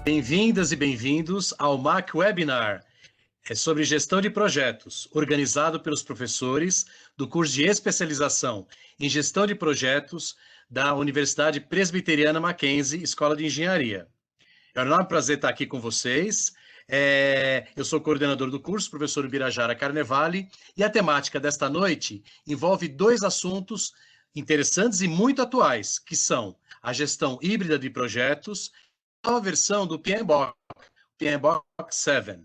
Bem-vindas e bem-vindos ao MAC Webinar. É sobre gestão de projetos, organizado pelos professores do curso de especialização em gestão de projetos da Universidade Presbiteriana Mackenzie, Escola de Engenharia. É um enorme prazer estar aqui com vocês. Eu sou o coordenador do curso, professor Birajara Carnevale, e a temática desta noite envolve dois assuntos interessantes e muito atuais, que são a gestão híbrida de projetos e a nova versão do PMBOK, PMBOK 7.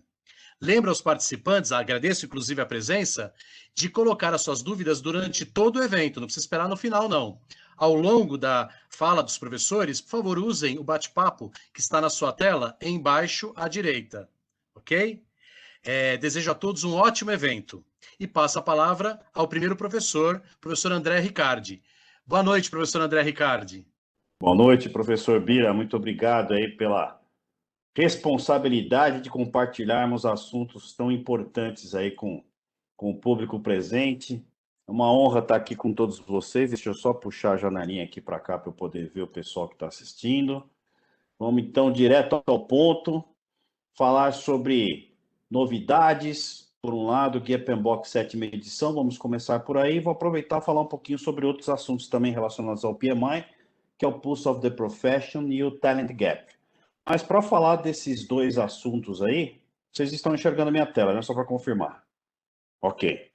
Lembro aos participantes, agradeço inclusive a presença, de colocar as suas dúvidas durante todo o evento, não precisa esperar no final, não. Ao longo da fala dos professores, por favor, usem o bate-papo que está na sua tela, embaixo à direita, ok? Desejo a todos um ótimo evento. E passo a palavra ao primeiro professor, professor André Ricardi. Boa noite, professor André Ricardi. Boa noite, professor Bira. Muito obrigado aí pela responsabilidade de compartilharmos assuntos tão importantes aí com o público presente. É uma honra estar aqui com todos vocês. Deixa eu só puxar a janelinha aqui para cá para eu poder ver o pessoal que está assistindo. Vamos então direto ao ponto, falar sobre novidades. Por um lado, Guia PMBOK 7ª edição, vamos começar por aí. Vou aproveitar e falar um pouquinho sobre outros assuntos também relacionados ao PMI, que é o Pulse of the Profession e o Talent Gap. Mas para falar desses dois assuntos aí, vocês estão enxergando a minha tela, né? Só para confirmar. Ok.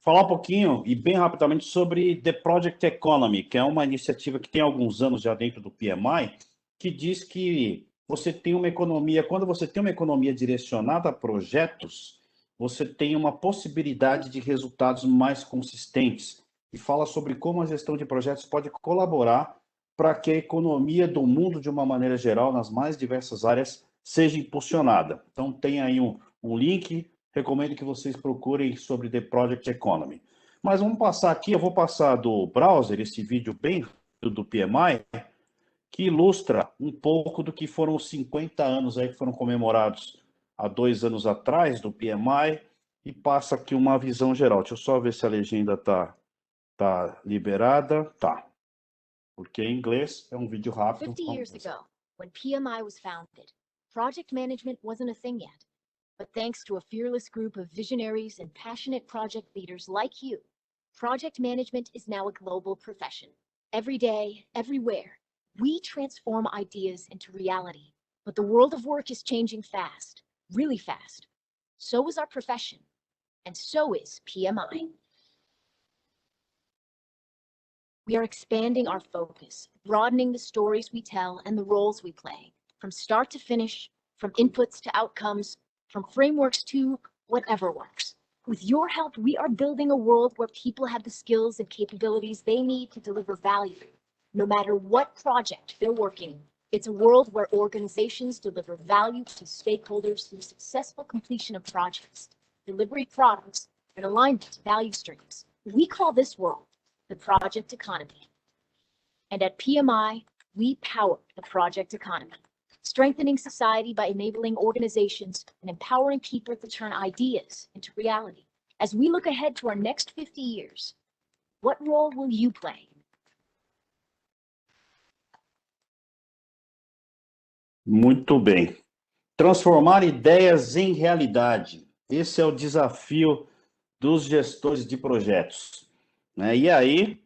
Falar um pouquinho e bem rapidamente sobre The Project Economy, que é uma iniciativa que tem alguns anos já dentro do PMI, que diz que você tem uma economia, quando você tem uma economia direcionada a projetos, você tem uma possibilidade de resultados mais consistentes. E fala sobre como a gestão de projetos pode colaborar para que a economia do mundo, de uma maneira geral, nas mais diversas áreas, seja impulsionada. Então, tem aí um link, recomendo que vocês procurem sobre The Project Economy. Mas vamos passar aqui, eu vou passar do browser esse vídeo bem rápido do PMI, que ilustra um pouco do que foram os 50 anos aí que foram comemorados há 2 anos atrás do PMI, e passa aqui uma visão geral. Deixa eu só ver se a legenda tá liberada. Tá. Porque em inglês é um vídeo rápido. 50 years ago, when PMI was founded, project management wasn't a thing yet. But thanks to a fearless group of visionaries and passionate project leaders like you, project management is now a global profession. Every day, everywhere, we transform ideas into reality. But the world of work is changing fast, really fast. So is our profession, and so is PMI. We are expanding our focus, broadening the stories we tell and the roles we play, from start to finish, from inputs to outcomes, from frameworks to whatever works. With your help, we are building a world where people have the skills and capabilities they need to deliver value. No matter what project they're working, it's a world where organizations deliver value to stakeholders through successful completion of projects, delivery products, and alignment to value streams. We call this world the project economy. And at PMI, we power the project economy, strengthening society by enabling organizations and empowering people to turn ideas into reality. As we look ahead to our next 50 years, what role will you play? Muito bem. Transformar ideias em realidade. Esse é o desafio dos gestores de projetos, né? E aí,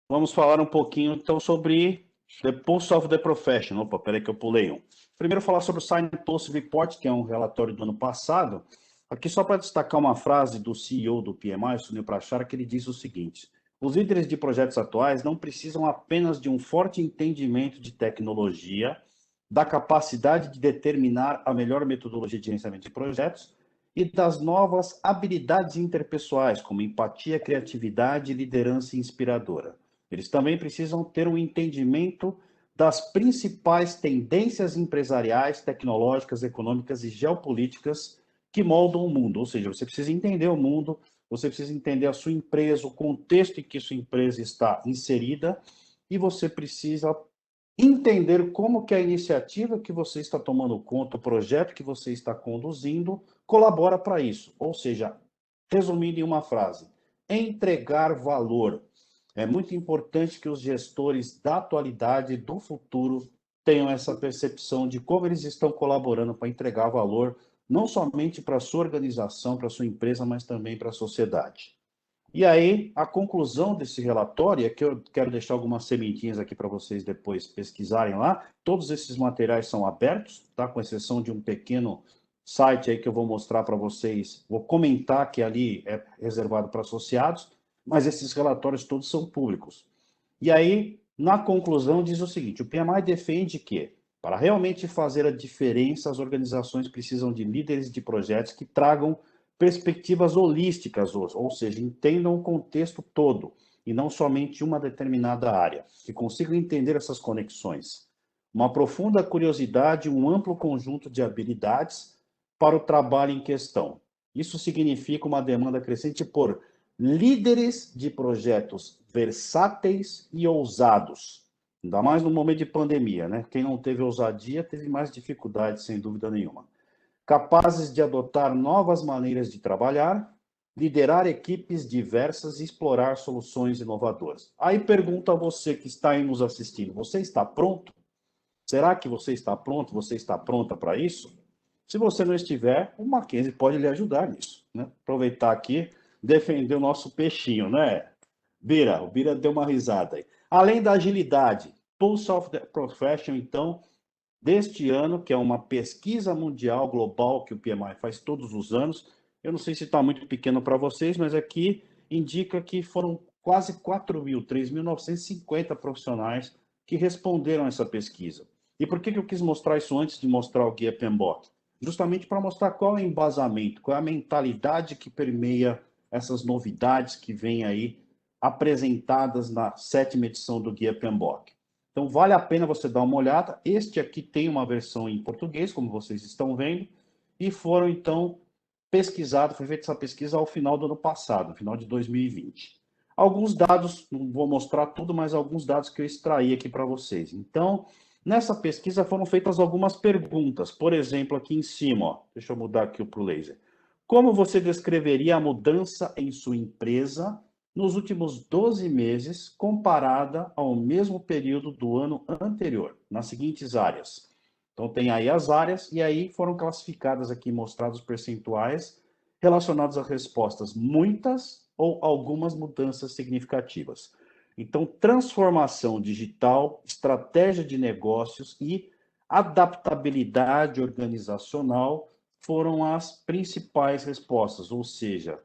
vamos falar um pouquinho então sobre The Pulse of the Profession. Opa, peraí que eu pulei um. Primeiro falar sobre o Signpost Report, que é um relatório do ano passado. Aqui só para destacar uma frase do CEO do PMI, Sunil Prachara, que ele diz o seguinte: os líderes de projetos atuais não precisam apenas de um forte entendimento de tecnologia, da capacidade de determinar a melhor metodologia de gerenciamento de projetos e das novas habilidades interpessoais, como empatia, criatividade, liderança inspiradora. Eles também precisam ter um entendimento das principais tendências empresariais, tecnológicas, econômicas e geopolíticas que moldam o mundo. Ou seja, você precisa entender o mundo, você precisa entender a sua empresa, o contexto em que sua empresa está inserida, e você precisa entender como que a iniciativa que você está tomando conta, o projeto que você está conduzindo, colabora para isso. Ou seja, resumindo em uma frase, entregar valor. É muito importante que os gestores da atualidade, do futuro, tenham essa percepção de como eles estão colaborando para entregar valor, não somente para a sua organização, para a sua empresa, mas também para a sociedade. E aí, a conclusão desse relatório é que eu quero deixar algumas sementinhas aqui para vocês depois pesquisarem lá. Todos esses materiais são abertos, tá? Com exceção de um pequeno site aí que eu vou mostrar para vocês. Vou comentar que ali é reservado para associados, mas esses relatórios todos são públicos. E aí, na conclusão, diz o seguinte: o PMI defende que, para realmente fazer a diferença, as organizações precisam de líderes de projetos que tragam perspectivas holísticas, ou seja, entendam o contexto todo e não somente uma determinada área, que consigam entender essas conexões. Uma profunda curiosidade e um amplo conjunto de habilidades para o trabalho em questão. Isso significa uma demanda crescente por líderes de projetos versáteis e ousados. Ainda mais no momento de pandemia, né? Quem não teve ousadia teve mais dificuldades, sem dúvida nenhuma. Capazes de adotar novas maneiras de trabalhar, liderar equipes diversas e explorar soluções inovadoras. Aí pergunto a você que está aí nos assistindo: você está pronto? Será que você está pronto? Você está pronta para isso? Se você não estiver, o Mackenzie pode lhe ajudar nisso, né? Aproveitar aqui, defender o nosso peixinho, né? Bira, o Bira deu uma risada aí. Além da agilidade, Pulse of the Profession, então, deste ano, que é uma pesquisa mundial global que o PMI faz todos os anos. Eu não sei se está muito pequeno para vocês, mas aqui indica que foram quase 3.950 profissionais que responderam a essa pesquisa. E por que eu quis mostrar isso antes de mostrar o Guia PMBOK? Justamente para mostrar qual é o embasamento, qual é a mentalidade que permeia essas novidades que vêm aí apresentadas na 7ª edição do Guia PMBOK. Então, vale a pena você dar uma olhada. Este aqui tem uma versão em português, como vocês estão vendo, e foram, então, pesquisados, foi feita essa pesquisa ao final do ano passado, no final de 2020. Alguns dados, não vou mostrar tudo, mas alguns dados que eu extraí aqui para vocês. Então, nessa pesquisa foram feitas algumas perguntas. Por exemplo, aqui em cima, ó, deixa eu mudar aqui para o laser. Como você descreveria a mudança em sua empresa nos últimos 12 meses, comparada ao mesmo período do ano anterior, nas seguintes áreas? Então, tem aí as áreas, e aí foram classificadas aqui, mostrados percentuais relacionados a respostas muitas ou algumas mudanças significativas. Então, transformação digital, estratégia de negócios e adaptabilidade organizacional foram as principais respostas, ou seja,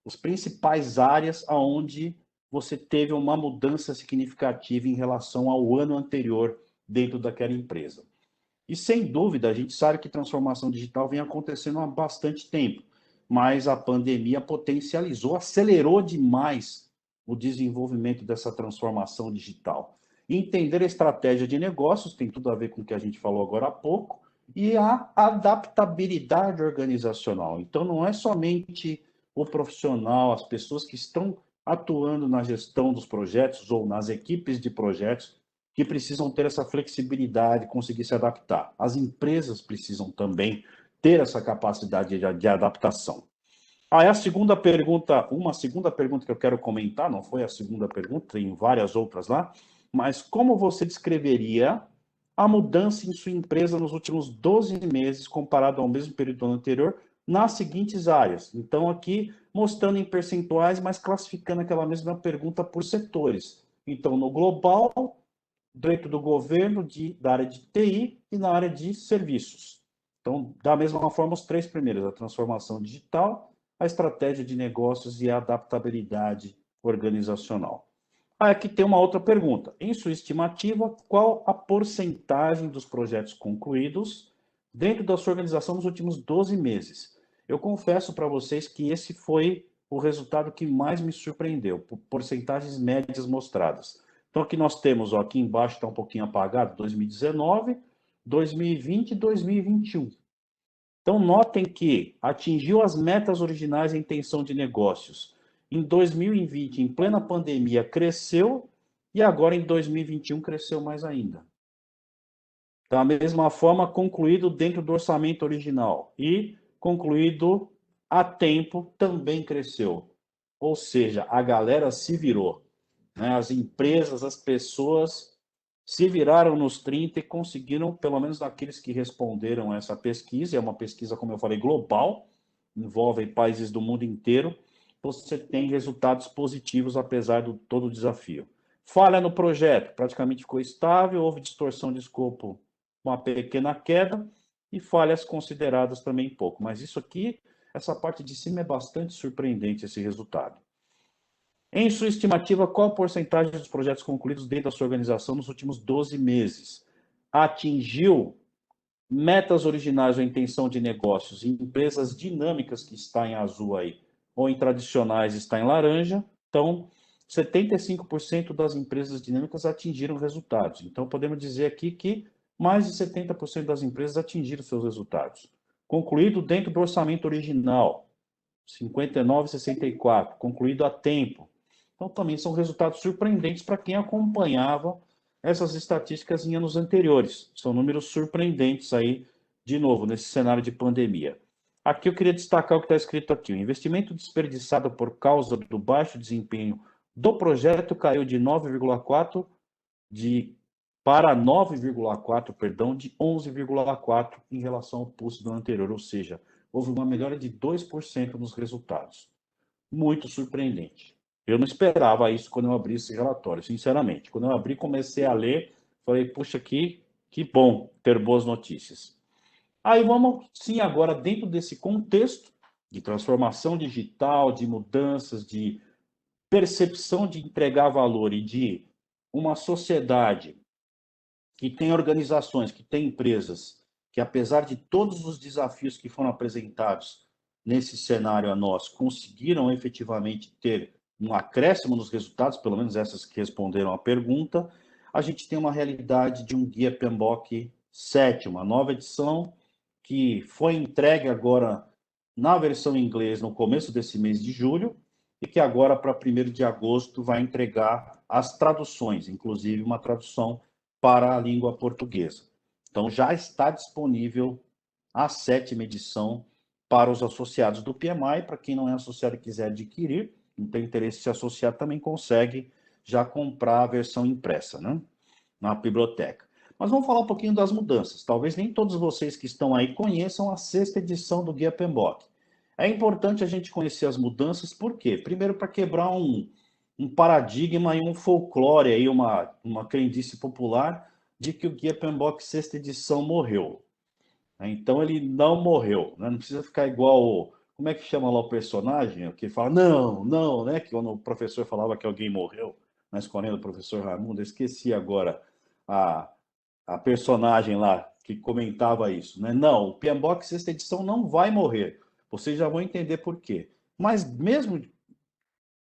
as principais áreas aonde você teve uma mudança significativa em relação ao ano anterior dentro daquela empresa. E sem dúvida, a gente sabe que transformação digital vem acontecendo há bastante tempo, mas a pandemia potencializou, acelerou demais o desenvolvimento dessa transformação digital. Entender a estratégia de negócios tem tudo a ver com o que a gente falou agora há pouco, e a adaptabilidade organizacional. Então, não é somente o profissional, as pessoas que estão atuando na gestão dos projetos ou nas equipes de projetos que precisam ter essa flexibilidade, conseguir se adaptar. As empresas precisam também ter essa capacidade de adaptação. Aí a segunda pergunta, uma segunda pergunta que eu quero comentar, não foi a segunda pergunta, tem várias outras lá, mas como você descreveria a mudança em sua empresa nos últimos 12 meses comparado ao mesmo período do ano anterior, nas seguintes áreas? Então, aqui mostrando em percentuais, mas classificando aquela mesma pergunta por setores. Então, no global, dentro do governo, da área de TI e na área de serviços. Então, da mesma forma, os três primeiros: a transformação digital, a estratégia de negócios e a adaptabilidade organizacional. Aqui tem uma outra pergunta. Em sua estimativa, qual a porcentagem dos projetos concluídos dentro da sua organização nos últimos 12 meses? Eu confesso para vocês que esse foi o resultado que mais me surpreendeu, por porcentagens médias mostradas. Então, aqui nós temos, ó, aqui embaixo está um pouquinho apagado, 2019, 2020 e 2021. Então, notem que atingiu as metas originais em intenção de negócios. Em 2020, em plena pandemia, cresceu, e agora em 2021 cresceu mais ainda. Da mesma forma, concluído dentro do orçamento original e concluído a tempo também cresceu. Ou seja, a galera se virou, né? As empresas, as pessoas se viraram nos 30 e conseguiram, pelo menos daqueles que responderam a essa pesquisa, é uma pesquisa, como eu falei, global, envolve países do mundo inteiro, você tem resultados positivos apesar de todo o desafio. Falha no projeto, praticamente ficou estável, houve distorção de escopo, uma pequena queda, e falhas consideradas também pouco. Mas isso aqui, essa parte de cima é bastante surpreendente, esse resultado. Em sua estimativa, qual a porcentagem dos projetos concluídos dentro da sua organização nos últimos 12 meses atingiu metas originais ou intenção de negócios em empresas dinâmicas, que está em azul aí, ou em tradicionais está em laranja? Então, 75% das empresas dinâmicas atingiram resultados. Então, podemos dizer aqui que mais de 70% das empresas atingiram seus resultados. Concluído dentro do orçamento original, 59,64, concluído a tempo. Então, também são resultados surpreendentes para quem acompanhava essas estatísticas em anos anteriores. São números surpreendentes aí, de novo, nesse cenário de pandemia. Aqui eu queria destacar o que está escrito aqui. O investimento desperdiçado por causa do baixo desempenho do projeto caiu de 9,4 para 9,4, perdão, de 11,4 em relação ao pulso do anterior, ou seja, houve uma melhora de 2% nos resultados. Muito surpreendente. Eu não esperava isso quando eu abri esse relatório, sinceramente. Quando eu abri, comecei a ler, falei, puxa, que bom ter boas notícias. Aí vamos, sim, agora dentro desse contexto de transformação digital, de mudanças, de percepção de entregar valor e de uma sociedade que tem organizações, que tem empresas, que apesar de todos os desafios que foram apresentados nesse cenário a nós, conseguiram efetivamente ter um acréscimo nos resultados, pelo menos essas que responderam à pergunta, a gente tem uma realidade de um Guia PMBOK 7, uma nova edição, que foi entregue agora na versão em inglês no começo desse mês de julho, e que agora, para 1º de agosto, vai entregar as traduções, inclusive uma tradução para a língua portuguesa. Então, já está disponível a 7ª edição para os associados do PMI. Para quem não é associado e quiser adquirir, não tem interesse em se associar, também consegue já comprar a versão impressa, né? Na biblioteca. Mas vamos falar um pouquinho das mudanças. Talvez nem todos vocês que estão aí conheçam a 6ª edição do Guia PMBOK. É importante a gente conhecer as mudanças, por quê? Primeiro, para quebrar um paradigma e um folclore, aí, uma crendice popular de que o Guia PMBOK 6ª edição morreu. Então, ele não morreu, né? Não precisa ficar igual, como é que chama lá o personagem? Que fala, não, né? Que quando o professor falava que alguém morreu, na escolinha do professor Raimundo, eu esqueci agora a personagem lá que comentava isso, né? Não, o PMBOK 6ª edição não vai morrer. Vocês já vão entender por quê. Mas mesmo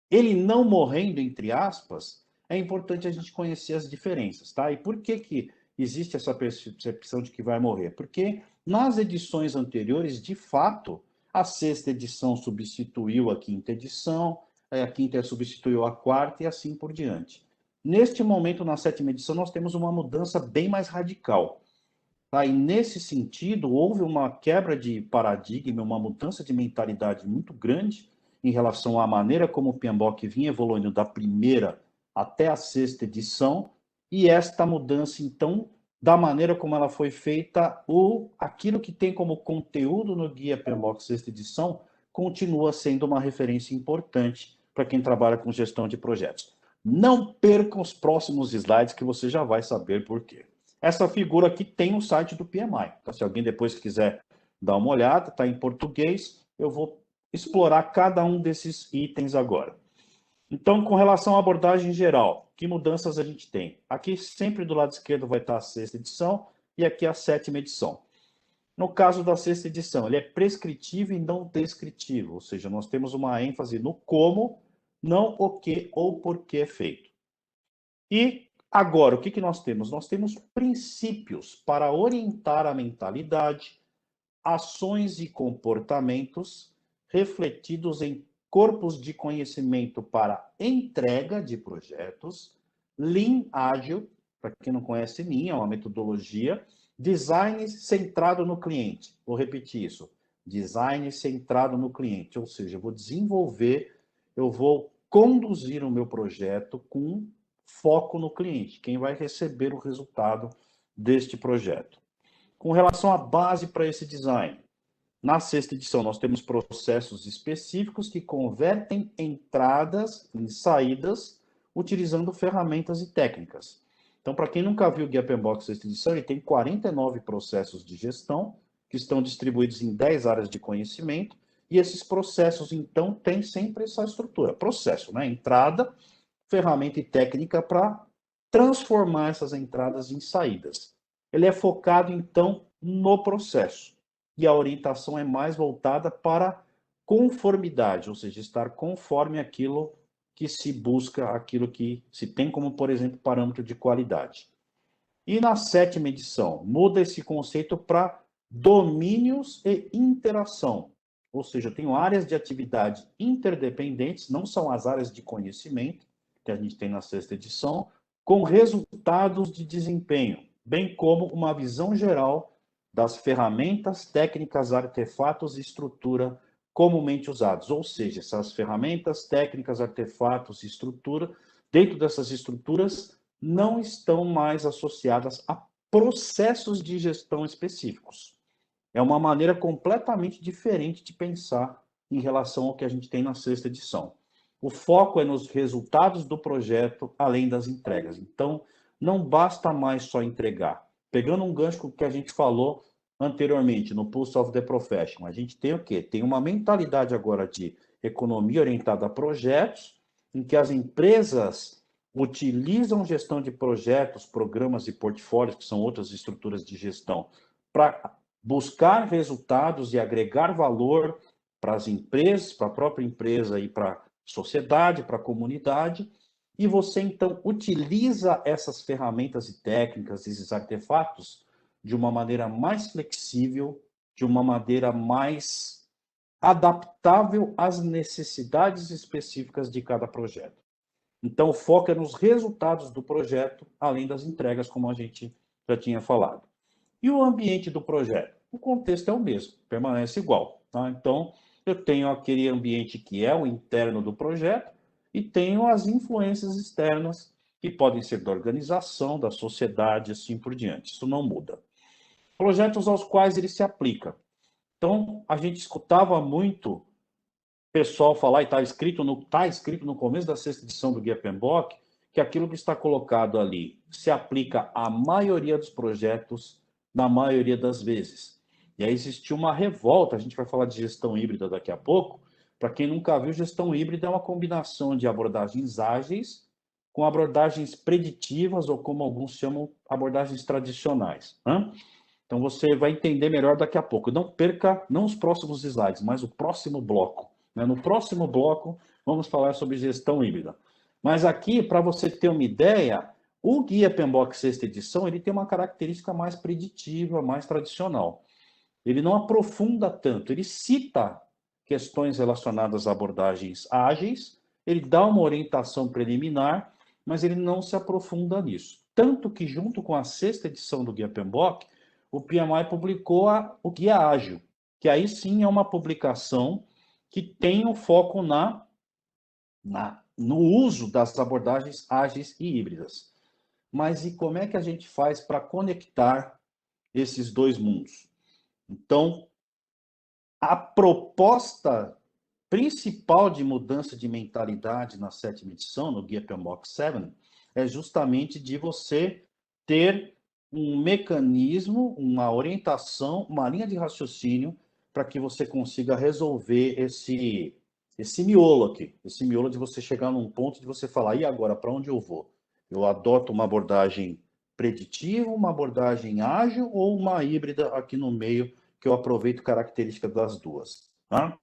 ele não morrendo, entre aspas, é importante a gente conhecer as diferenças, tá? E por que existe essa percepção de que vai morrer? Porque nas edições anteriores, de fato, a 6ª edição substituiu a 5ª edição, a 5ª substituiu a 4ª e assim por diante. Neste momento, na 7ª edição, nós temos uma mudança bem mais radical. Tá? E nesse sentido, houve uma quebra de paradigma, uma mudança de mentalidade muito grande em relação à maneira como o PMBOK vinha evoluindo da 1ª até a 6ª edição, e esta mudança, então, da maneira como ela foi feita, aquilo que tem como conteúdo no Guia PMBOK 6ª edição, continua sendo uma referência importante para quem trabalha com gestão de projetos. Não percam os próximos slides, que você já vai saber por quê. Essa figura aqui tem no site do PMI. Então, se alguém depois quiser dar uma olhada, está em português, eu vou explorar cada um desses itens agora. Então, com relação à abordagem geral, que mudanças a gente tem? Aqui, sempre do lado esquerdo, vai estar a 6ª edição e aqui a 7ª edição. No caso da 6ª edição, ele é prescritivo e não descritivo, ou seja, nós temos uma ênfase no como, não o que ou por que é feito. E agora, o que nós temos? Nós temos princípios para orientar a mentalidade, ações e comportamentos refletidos em corpos de conhecimento para entrega de projetos, Lean Ágil, para quem não conhece Lean, é uma metodologia, design centrado no cliente. Vou repetir isso. Design centrado no cliente, ou seja, eu vou conduzir o meu projeto com foco no cliente, quem vai receber o resultado deste projeto. Com relação à base para esse design, na sexta edição nós temos processos específicos que convertem entradas em saídas utilizando ferramentas e técnicas. Então, para quem nunca viu o Guia PMBOK sexta edição, ele tem 49 processos de gestão que estão distribuídos em 10 áreas de conhecimento, e esses processos, então, têm sempre essa estrutura. Processo, né? Entrada, ferramenta e técnica para transformar essas entradas em saídas. Ele é focado, então, no processo. E a orientação é mais voltada para conformidade, ou seja, estar conforme aquilo que se busca, aquilo que se tem como, por exemplo, parâmetro de qualidade. E na sétima edição, muda esse conceito para domínios e interação. Ou seja, eu tenho áreas de atividade interdependentes, não são as áreas de conhecimento, que a gente tem na sexta edição, com resultados de desempenho, bem como uma visão geral das ferramentas, técnicas, artefatos e estrutura comumente usados. Ou seja, essas ferramentas, técnicas, artefatos e estrutura, dentro dessas estruturas, não estão mais associadas a processos de gestão específicos. É uma maneira completamente diferente de pensar em relação ao que a gente tem na sexta edição. O foco é nos resultados do projeto, além das entregas. Então, não basta mais só entregar. Pegando um gancho que a gente falou anteriormente no Pulse of the Profession, a gente tem o quê? Tem uma mentalidade agora de economia orientada a projetos, em que as empresas utilizam gestão de projetos, programas e portfólios, que são outras estruturas de gestão, para buscar resultados e agregar valor para as empresas, para a própria empresa e para a sociedade, para a comunidade, e você então utiliza essas ferramentas e técnicas, esses artefatos, de uma maneira mais flexível, de uma maneira mais adaptável às necessidades específicas de cada projeto. Então, o foco é nos resultados do projeto, além das entregas, como a gente já tinha falado. E o ambiente do projeto? O contexto é o mesmo, permanece igual. Tá? Então, eu tenho aquele ambiente que é o interno do projeto e tenho as influências externas, que podem ser da organização, da sociedade, assim por diante. Isso não muda. Projetos aos quais ele se aplica. Então, a gente escutava muito pessoal falar, e está escrito no começo da sexta edição do Guia PMBOK, que aquilo que está colocado ali se aplica à maioria dos projetos, na maioria das vezes. E aí existiu uma revolta, a gente vai falar de gestão híbrida daqui a pouco. Para quem nunca viu, gestão híbrida é uma combinação de abordagens ágeis com abordagens preditivas, ou como alguns chamam, abordagens tradicionais. Né? Então você vai entender melhor daqui a pouco. Não perca, não os próximos slides, mas o próximo bloco. No próximo bloco, vamos falar sobre gestão híbrida. Mas aqui, para você ter uma ideia, o Guia PMBOK sexta edição, ele tem uma característica mais preditiva, mais tradicional. Ele não aprofunda tanto, ele cita questões relacionadas a abordagens ágeis, ele dá uma orientação preliminar, mas ele não se aprofunda nisso. Tanto que, junto com a sexta edição do Guia PMBOK, o PMI publicou o Guia Ágil, que aí sim é uma publicação que tem o foco no uso das abordagens ágeis e híbridas. Mas e como é que a gente faz para conectar esses dois mundos? Então, a proposta principal de mudança de mentalidade na sétima edição, no Guia PMBOK 7, é justamente de você ter um mecanismo, uma orientação, uma linha de raciocínio para que você consiga resolver esse miolo aqui, esse miolo de você chegar num ponto de você falar, e agora, para onde eu vou? Eu adoto uma abordagem preditiva, uma abordagem ágil ou uma híbrida aqui no meio, que eu aproveito características das duas. Tá?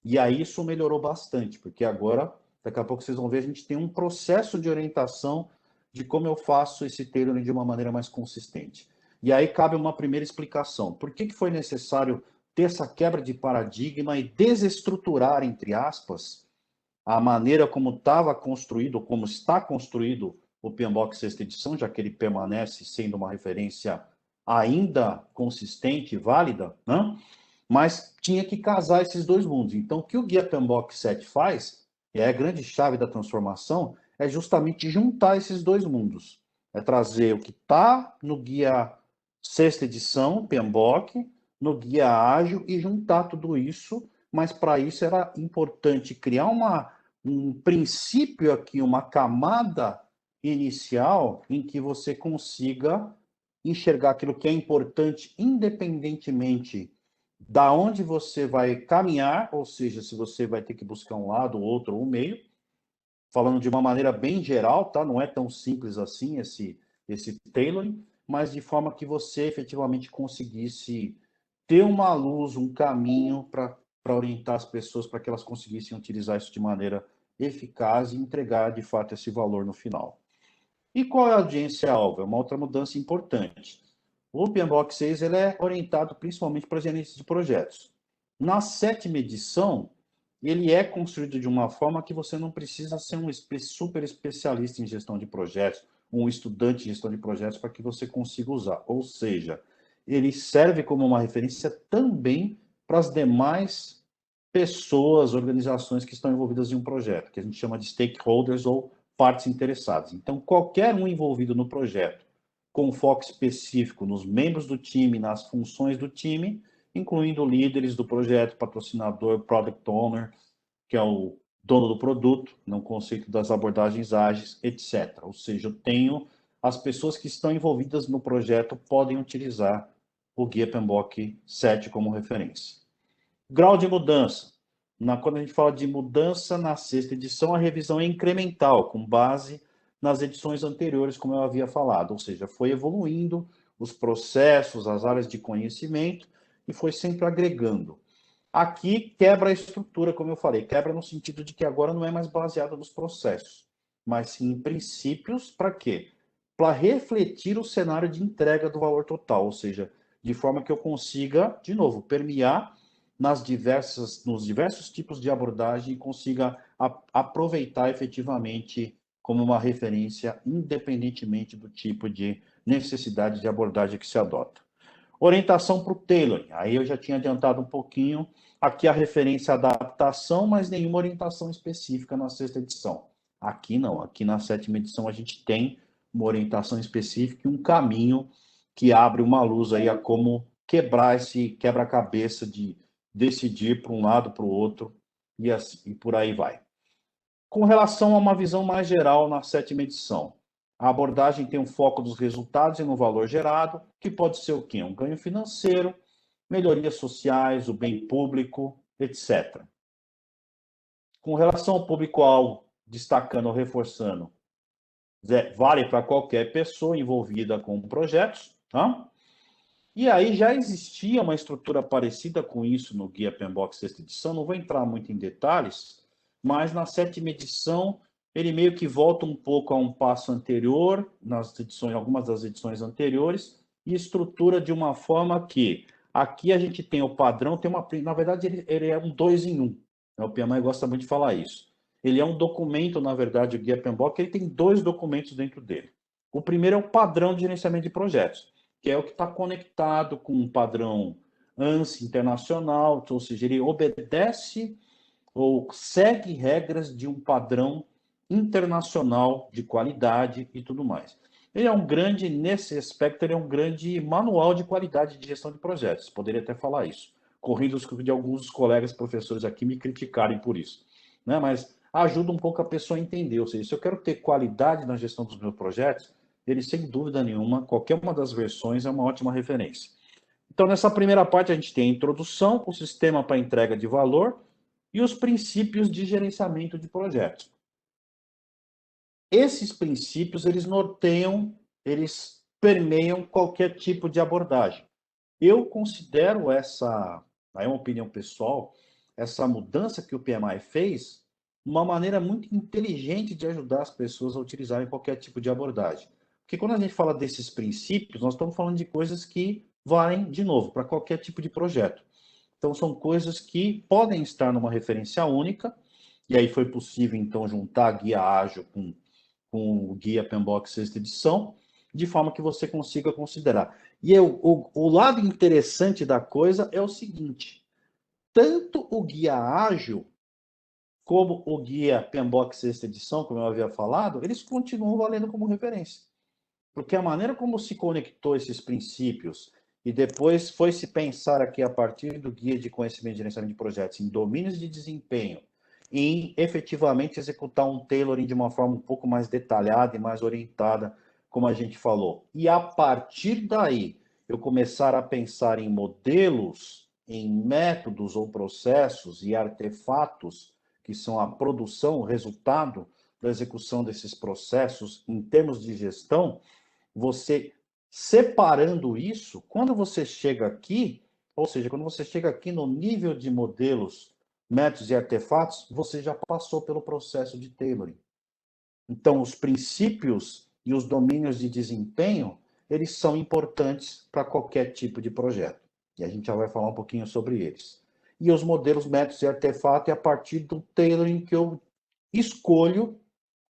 E aí isso melhorou bastante, porque agora, daqui a pouco vocês vão ver, a gente tem um processo de orientação de como eu faço esse tailoring de uma maneira mais consistente. E aí cabe uma primeira explicação. Por que foi necessário ter essa quebra de paradigma e desestruturar, entre aspas, a maneira como estava construído, como está construído o PMBOK sexta edição, já que ele permanece sendo uma referência ainda consistente e válida, né? Mas tinha que casar esses dois mundos. Então, o que o Guia PMBOK 7 faz, e é a grande chave da transformação, é justamente juntar esses dois mundos. É trazer o que está no guia sexta edição, PMBOK, no guia ágil e juntar tudo isso, mas para isso era importante criar um princípio aqui, uma camada inicial em que você consiga enxergar aquilo que é importante independentemente da onde você vai caminhar, ou seja, se você vai ter que buscar um lado, outro ou um meio, falando de uma maneira bem geral, tá? Não é tão simples assim esse tailoring, mas de forma que você efetivamente conseguisse ter uma luz, um caminho para orientar as pessoas para que elas conseguissem utilizar isso de maneira eficaz e entregar de fato esse valor no final. E qual é a audiência-alvo? É uma outra mudança importante. O PMBOK 6 ele é orientado principalmente para gerentes de projetos. Na sétima edição, ele é construído de uma forma que você não precisa ser um super especialista em gestão de projetos, um estudante de gestão de projetos para que você consiga usar. Ou seja, ele serve como uma referência também para as demais pessoas, organizações que estão envolvidas em um projeto, que a gente chama de stakeholders ou partes interessadas. Então, qualquer um envolvido no projeto, com foco específico nos membros do time, nas funções do time, incluindo líderes do projeto, patrocinador, product owner, que é o dono do produto, no conceito das abordagens ágeis, etc. Ou seja, eu tenho as pessoas que estão envolvidas no projeto podem utilizar o Guia PMBOK 7 como referência. Grau de mudança. Quando a gente fala de mudança na sexta edição, a revisão é incremental, com base nas edições anteriores, como eu havia falado, ou seja, foi evoluindo os processos, as áreas de conhecimento e foi sempre agregando. Aqui quebra a estrutura, como eu falei, quebra no sentido de que agora não é mais baseado nos processos, mas sim em princípios para quê? Para refletir o cenário de entrega do valor total, ou seja, de forma que eu consiga, de novo, permear nos diversos tipos de abordagem e consiga aproveitar efetivamente como uma referência, independentemente do tipo de necessidade de abordagem que se adota. Orientação para o tailoring. Aí eu já tinha adiantado um pouquinho. Aqui a referência à adaptação, mas nenhuma orientação específica na sexta edição. Aqui não. Aqui na sétima edição a gente tem uma orientação específica e um caminho que abre uma luz aí a como quebrar esse quebra-cabeça de decidir para um lado, para o outro e, assim, e por aí vai. Com relação a uma visão mais geral na sétima edição, a abordagem tem um foco dos resultados e no valor gerado, que pode ser o quê? Um ganho financeiro, melhorias sociais, o bem público, etc. Com relação ao público-alvo, destacando ou reforçando, vale para qualquer pessoa envolvida com projetos, tá? E aí já existia uma estrutura parecida com isso no Guia PMBOK sexta edição, não vou entrar muito em detalhes, mas na sétima edição ele meio que volta um pouco a um passo anterior, nas edições, algumas das edições anteriores, e estrutura de uma forma que aqui a gente tem o padrão, na verdade ele é um 2 em 1, né? O PMI gosta muito de falar isso. Ele é um documento, na verdade, o Guia PMBOK, ele tem dois documentos dentro dele. O primeiro é o padrão de gerenciamento de projetos, que é o que está conectado com um padrão ANSI internacional, ou seja, ele obedece ou segue regras de um padrão internacional de qualidade e tudo mais. Ele é um grande, nesse aspecto, ele é um grande manual de qualidade de gestão de projetos, poderia até falar isso, correndo de alguns colegas professores aqui me criticarem por isso, né? Mas ajuda um pouco a pessoa a entender, ou seja, se eu quero ter qualidade na gestão dos meus projetos, ele, sem dúvida nenhuma, qualquer uma das versões é uma ótima referência. Então, nessa primeira parte, a gente tem a introdução, o sistema para entrega de valor e os princípios de gerenciamento de projetos. Esses princípios, eles norteiam, eles permeiam qualquer tipo de abordagem. Eu considero essa, aí é uma opinião pessoal, essa mudança que o PMI fez, uma maneira muito inteligente de ajudar as pessoas a utilizarem qualquer tipo de abordagem. Porque quando a gente fala desses princípios, nós estamos falando de coisas que valem, de novo, para qualquer tipo de projeto. Então, são coisas que podem estar numa referência única, e aí foi possível, então, juntar a guia ágil com o guia PMBOK sexta edição, de forma que você consiga considerar. E o lado interessante da coisa é o seguinte, tanto o guia ágil como o guia PMBOK sexta edição, como eu havia falado, eles continuam valendo como referência. Porque a maneira como se conectou esses princípios e depois foi se pensar aqui a partir do guia de conhecimento e gerenciamento de projetos em domínios de desempenho, em efetivamente executar um tailoring de uma forma um pouco mais detalhada e mais orientada, como a gente falou. E a partir daí, eu começar a pensar em modelos, em métodos ou processos e artefatos que são a produção, o resultado da execução desses processos em termos de gestão, você separando isso, quando você chega aqui, ou seja, quando você chega aqui no nível de modelos, métodos e artefatos, você já passou pelo processo de tailoring. Então, os princípios e os domínios de desempenho, eles são importantes para qualquer tipo de projeto. E a gente já vai falar um pouquinho sobre eles. E os modelos, métodos e artefatos é a partir do tailoring que eu escolho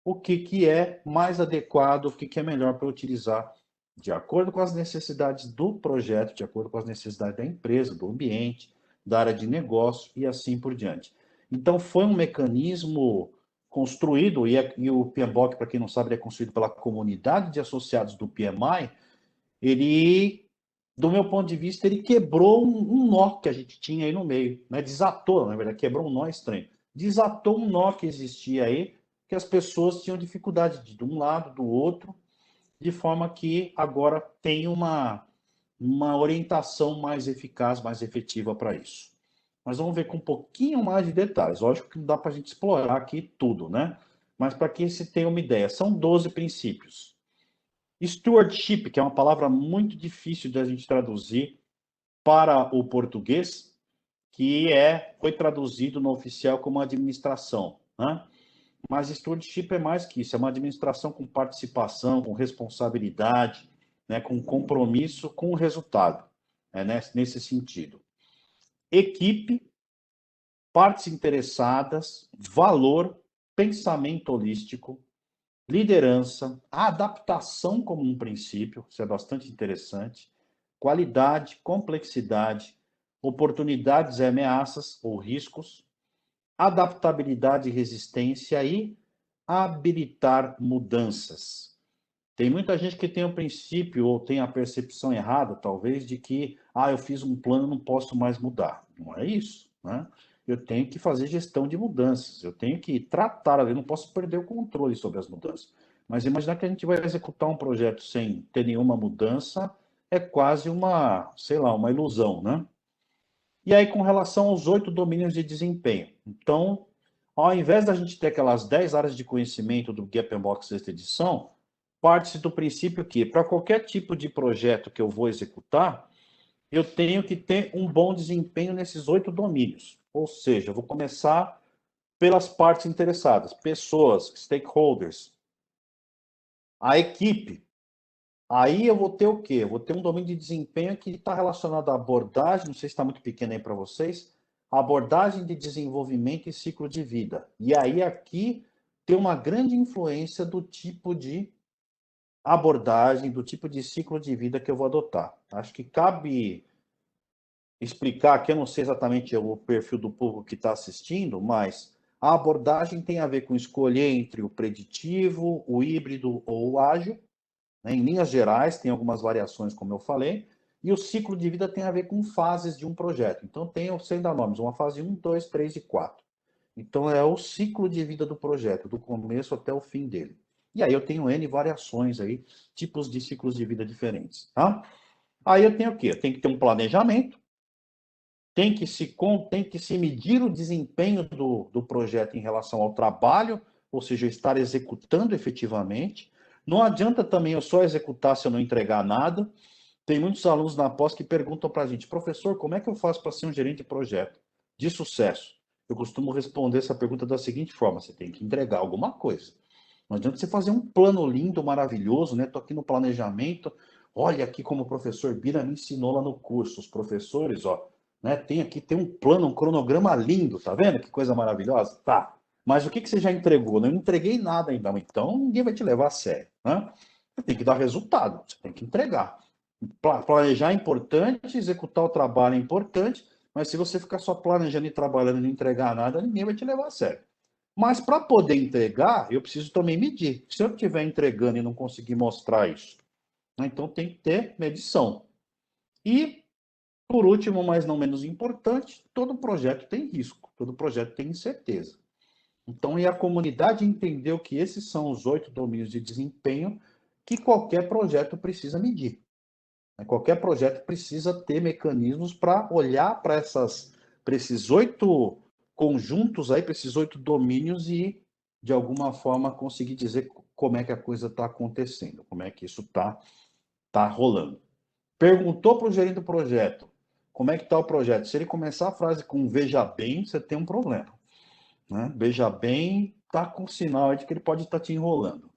o que é mais adequado, o que é melhor para utilizar de acordo com as necessidades do projeto, de acordo com as necessidades da empresa, do ambiente, da área de negócio e assim por diante. Então, foi um mecanismo construído, e o PMBOK, para quem não sabe, ele é construído pela comunidade de associados do PMI, ele, do meu ponto de vista, ele quebrou um nó que a gente tinha aí no meio, né? Desatou, na verdade, quebrou um nó estranho. Desatou um nó que existia aí, que as pessoas tinham dificuldade de um lado, do outro, de forma que agora tem uma orientação mais eficaz, mais efetiva para isso. Mas vamos ver com um pouquinho mais de detalhes. Lógico que não dá para a gente explorar aqui tudo, né? Mas para que se tenha uma ideia, são 12 princípios. Stewardship, que é uma palavra muito difícil de a gente traduzir para o português, que foi traduzido no oficial como administração, né? Mas stewardship é mais que isso, é uma administração com participação, com responsabilidade, né, com compromisso com o resultado, nesse sentido. Equipe, partes interessadas, valor, pensamento holístico, liderança, adaptação como um princípio, isso é bastante interessante, qualidade, complexidade, oportunidades e ameaças ou riscos, adaptabilidade e resistência e habilitar mudanças. Tem muita gente que tem o princípio ou tem a percepção errada, talvez, de que eu fiz um plano, não posso mais mudar. Não é isso, né? Eu tenho que fazer gestão de mudanças, eu tenho que tratar, eu não posso perder o controle sobre as mudanças. Mas imaginar que a gente vai executar um projeto sem ter nenhuma mudança é quase uma, sei lá, uma ilusão, né? E aí, com relação aos 8 domínios de desempenho. Então, ao invés da gente ter aquelas 10 áreas de conhecimento do Guia PMBOK sexta edição, parte-se do princípio que, para qualquer tipo de projeto que eu vou executar, eu tenho que ter um bom desempenho nesses 8 domínios. Ou seja, eu vou começar pelas partes interessadas, pessoas, stakeholders, a equipe. Aí eu vou ter o quê? Eu vou ter um domínio de desempenho que está relacionado à abordagem, não sei se está muito pequeno aí para vocês, abordagem de desenvolvimento e ciclo de vida. E aí aqui tem uma grande influência do tipo de abordagem, do tipo de ciclo de vida que eu vou adotar. Acho que cabe explicar que eu não sei exatamente o perfil do público que está assistindo, mas a abordagem tem a ver com escolher entre o preditivo, o híbrido ou o ágil. Em linhas gerais, tem algumas variações, como eu falei, e o ciclo de vida tem a ver com fases de um projeto. Então, tem, sem dar nomes, uma fase 1, 2, 3 e 4. Então, é o ciclo de vida do projeto, do começo até o fim dele. E aí eu tenho N variações aí, tipos de ciclos de vida diferentes, tá? Aí eu tenho o quê? Eu tenho que ter um planejamento, tem que se medir o desempenho do projeto em relação ao trabalho, ou seja, estar executando efetivamente. Não adianta também eu só executar se eu não entregar nada. Tem muitos alunos na pós que perguntam para a gente, professor, como é que eu faço para ser um gerente de projeto de sucesso? Eu costumo responder essa pergunta da seguinte forma, você tem que entregar alguma coisa. Não adianta você fazer um plano lindo, maravilhoso, né? Estou aqui no planejamento, olha aqui como o professor Bira me ensinou lá no curso. Os professores, né, tem um plano, um cronograma lindo, tá vendo? Que coisa maravilhosa. Tá. Mas o que você já entregou? Eu não entreguei nada ainda, então ninguém vai te levar a sério, né? Você tem que dar resultado, você tem que entregar. Planejar é importante, executar o trabalho é importante, mas se você ficar só planejando e trabalhando e não entregar nada, ninguém vai te levar a sério. Mas para poder entregar, eu preciso também medir. Se eu estiver entregando e não conseguir mostrar isso, né, então tem que ter medição. E, por último, mas não menos importante, todo projeto tem risco, todo projeto tem incerteza. Então, é a comunidade entendeu que esses são os 8 domínios de desempenho que qualquer projeto precisa medir. Qualquer projeto precisa ter mecanismos para olhar para esses 8 conjuntos aí, para esses 8 domínios e, de alguma forma, conseguir dizer como é que a coisa está acontecendo, como é que isso tá rolando. Perguntou para o gerente do projeto como é que está o projeto. Se ele começar a frase com veja bem, você tem um problema. Né? Veja bem, está com sinal de que ele pode estar te enrolando.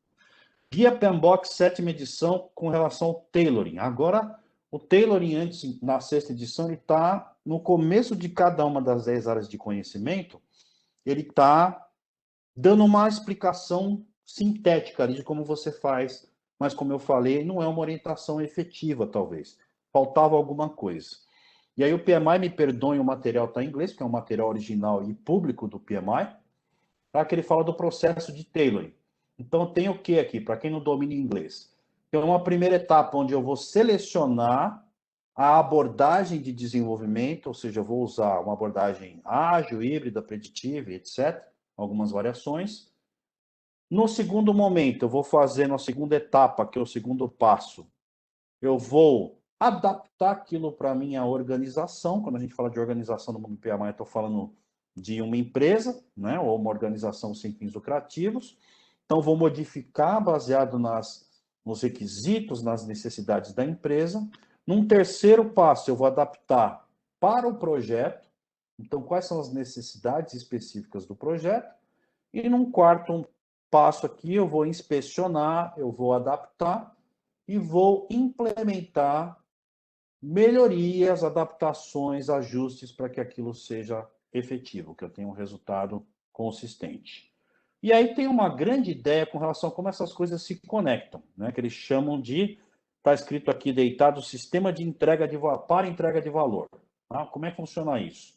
Guia PMBOK, 7ª edição, com relação ao tailoring. Agora, o tailoring, antes, na 6ª edição, ele está no começo de cada uma das 10 áreas de conhecimento, ele está dando uma explicação sintética ali de como você faz, mas, como eu falei, não é uma orientação efetiva, talvez. Faltava alguma coisa. E aí o PMI, me perdoe, o material está em inglês, porque é um material original e público do PMI, tá? Que ele fala do processo de tailoring. Então, tem o que aqui, para quem não domina inglês? Tem uma primeira etapa onde eu vou selecionar a abordagem de desenvolvimento, ou seja, eu vou usar uma abordagem ágil, híbrida, preditiva, etc., algumas variações. No segundo momento, eu vou fazer, na segunda etapa, que é o segundo passo, eu vou adaptar aquilo para a minha organização. Quando a gente fala de organização no mundo PMI, eu estou falando de uma empresa, né, ou uma organização sem fins lucrativos. Então, vou modificar baseado nos requisitos, nas necessidades da empresa. Num terceiro passo, eu vou adaptar para o projeto. Então, quais são as necessidades específicas do projeto? E num quarto passo aqui, eu vou inspecionar, eu vou adaptar e vou implementar melhorias, adaptações, ajustes para que aquilo seja efetivo, que eu tenha um resultado consistente. E aí tem uma grande ideia com relação a como essas coisas se conectam, né? Que eles chamam de, está escrito aqui deitado, sistema de entrega para entrega de valor. Tá? Como é que funciona isso?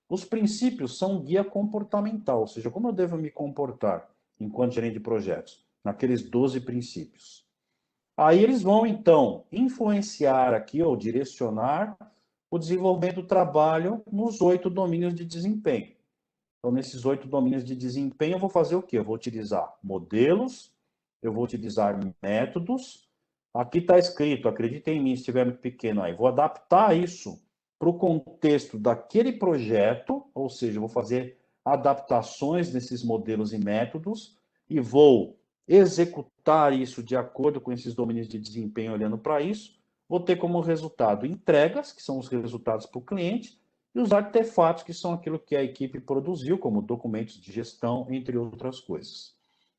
Os princípios são um guia comportamental, ou seja, como eu devo me comportar enquanto gerente de projetos, naqueles 12 princípios. Aí eles vão, então, influenciar aqui, ou direcionar, o desenvolvimento do trabalho nos 8 domínios de desempenho. Então, nesses 8 domínios de desempenho, eu vou fazer o quê? Eu vou utilizar modelos, eu vou utilizar métodos. Aqui está escrito, acredita em mim, se estiver muito pequeno aí, vou adaptar isso para o contexto daquele projeto, ou seja, eu vou fazer adaptações nesses modelos e métodos e vou executar isso de acordo com esses domínios de desempenho, olhando para isso, vou ter como resultado entregas, que são os resultados para o cliente, e os artefatos, que são aquilo que a equipe produziu, como documentos de gestão, entre outras coisas.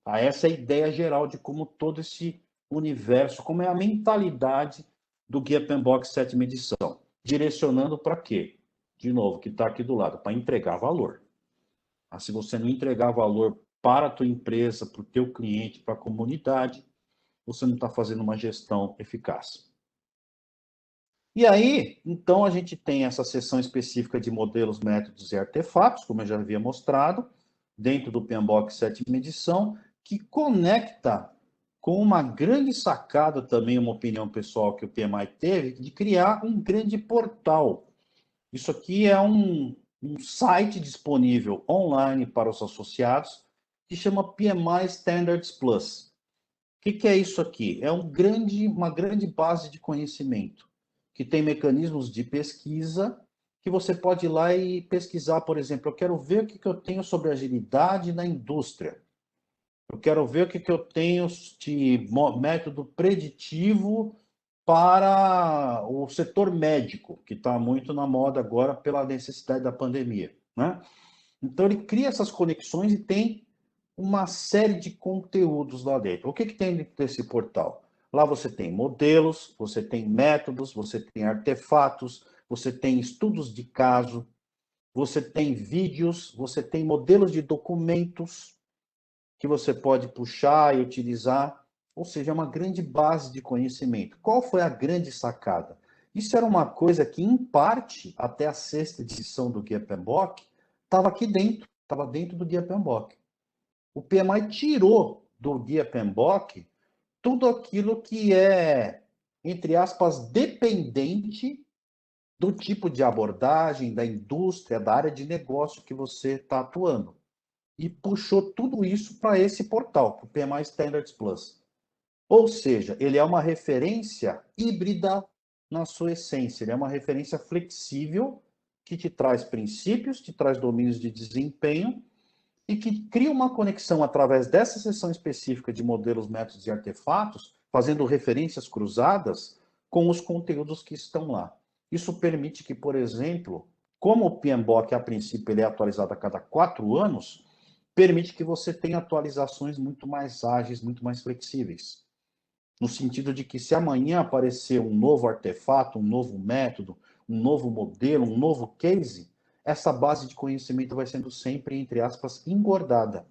Essa é a ideia geral de como todo esse universo, como é a mentalidade do Guia PMBOK 7ª edição. Direcionando para quê? De novo, que está aqui do lado, para entregar valor. Se você não entregar valor para a tua empresa, para o teu cliente, para a comunidade, você não está fazendo uma gestão eficaz. E aí, então, a gente tem essa seção específica de modelos, métodos e artefatos, como eu já havia mostrado, dentro do PMBOK 7ª edição, que conecta com uma grande sacada também, uma opinião pessoal que o PMI teve, de criar um grande portal. Isso aqui é um site disponível online para os associados, que chama PMI Standards Plus. O que é isso aqui? É uma grande base de conhecimento, que tem mecanismos de pesquisa, que você pode ir lá e pesquisar, por exemplo, eu quero ver o que eu tenho sobre agilidade na indústria. Eu quero ver o que eu tenho de método preditivo para o setor médico, que está muito na moda agora pela necessidade da pandemia, né? Então, ele cria essas conexões e tem uma série de conteúdos lá dentro. O que tem dentro desse portal? Lá você tem modelos, você tem métodos, você tem artefatos, você tem estudos de caso, você tem vídeos, você tem modelos de documentos que você pode puxar e utilizar. Ou seja, é uma grande base de conhecimento. Qual foi a grande sacada? Isso era uma coisa que, em parte, até a 6ª edição do Guia PMBOK, estava aqui dentro, estava dentro do Guia PMBOK. O PMI tirou do guia PMBOK tudo aquilo que é, entre aspas, dependente do tipo de abordagem, da indústria, da área de negócio que você está atuando. E puxou tudo isso para esse portal, para o PMI Standards Plus. Ou seja, ele é uma referência híbrida na sua essência, ele é uma referência flexível que te traz princípios, te traz domínios de desempenho e que cria uma conexão através dessa seção específica de modelos, métodos e artefatos, fazendo referências cruzadas com os conteúdos que estão lá. Isso permite que, por exemplo, como o PMBOK, a princípio, ele é atualizado a cada 4 anos, permite que você tenha atualizações muito mais ágeis, muito mais flexíveis. No sentido de que se amanhã aparecer um novo artefato, um novo método, um novo modelo, um novo case, essa base de conhecimento vai sendo sempre, entre aspas, engordada.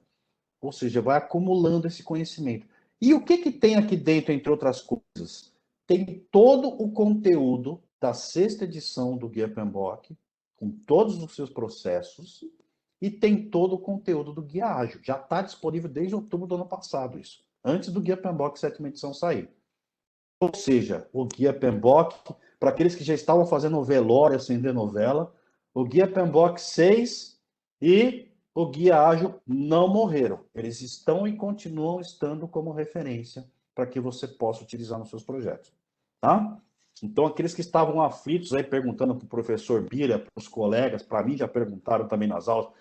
Ou seja, vai acumulando esse conhecimento. E o que tem aqui dentro, entre outras coisas? Tem todo o conteúdo da 6ª edição do Guia PMBOK, com todos os seus processos, e tem todo o conteúdo do Guia Ágil. Já está disponível desde outubro do ano passado isso, antes do Guia PMBOK 7ª edição sair. Ou seja, o Guia PMBOK, para aqueles que já estavam fazendo velório, acender novela, o Guia PMBOK 6 e o Guia Ágil não morreram. Eles estão e continuam estando como referência para que você possa utilizar nos seus projetos. Tá? Então, aqueles que estavam aflitos aí perguntando para o professor Bira, para os colegas, para mim já perguntaram também nas aulas,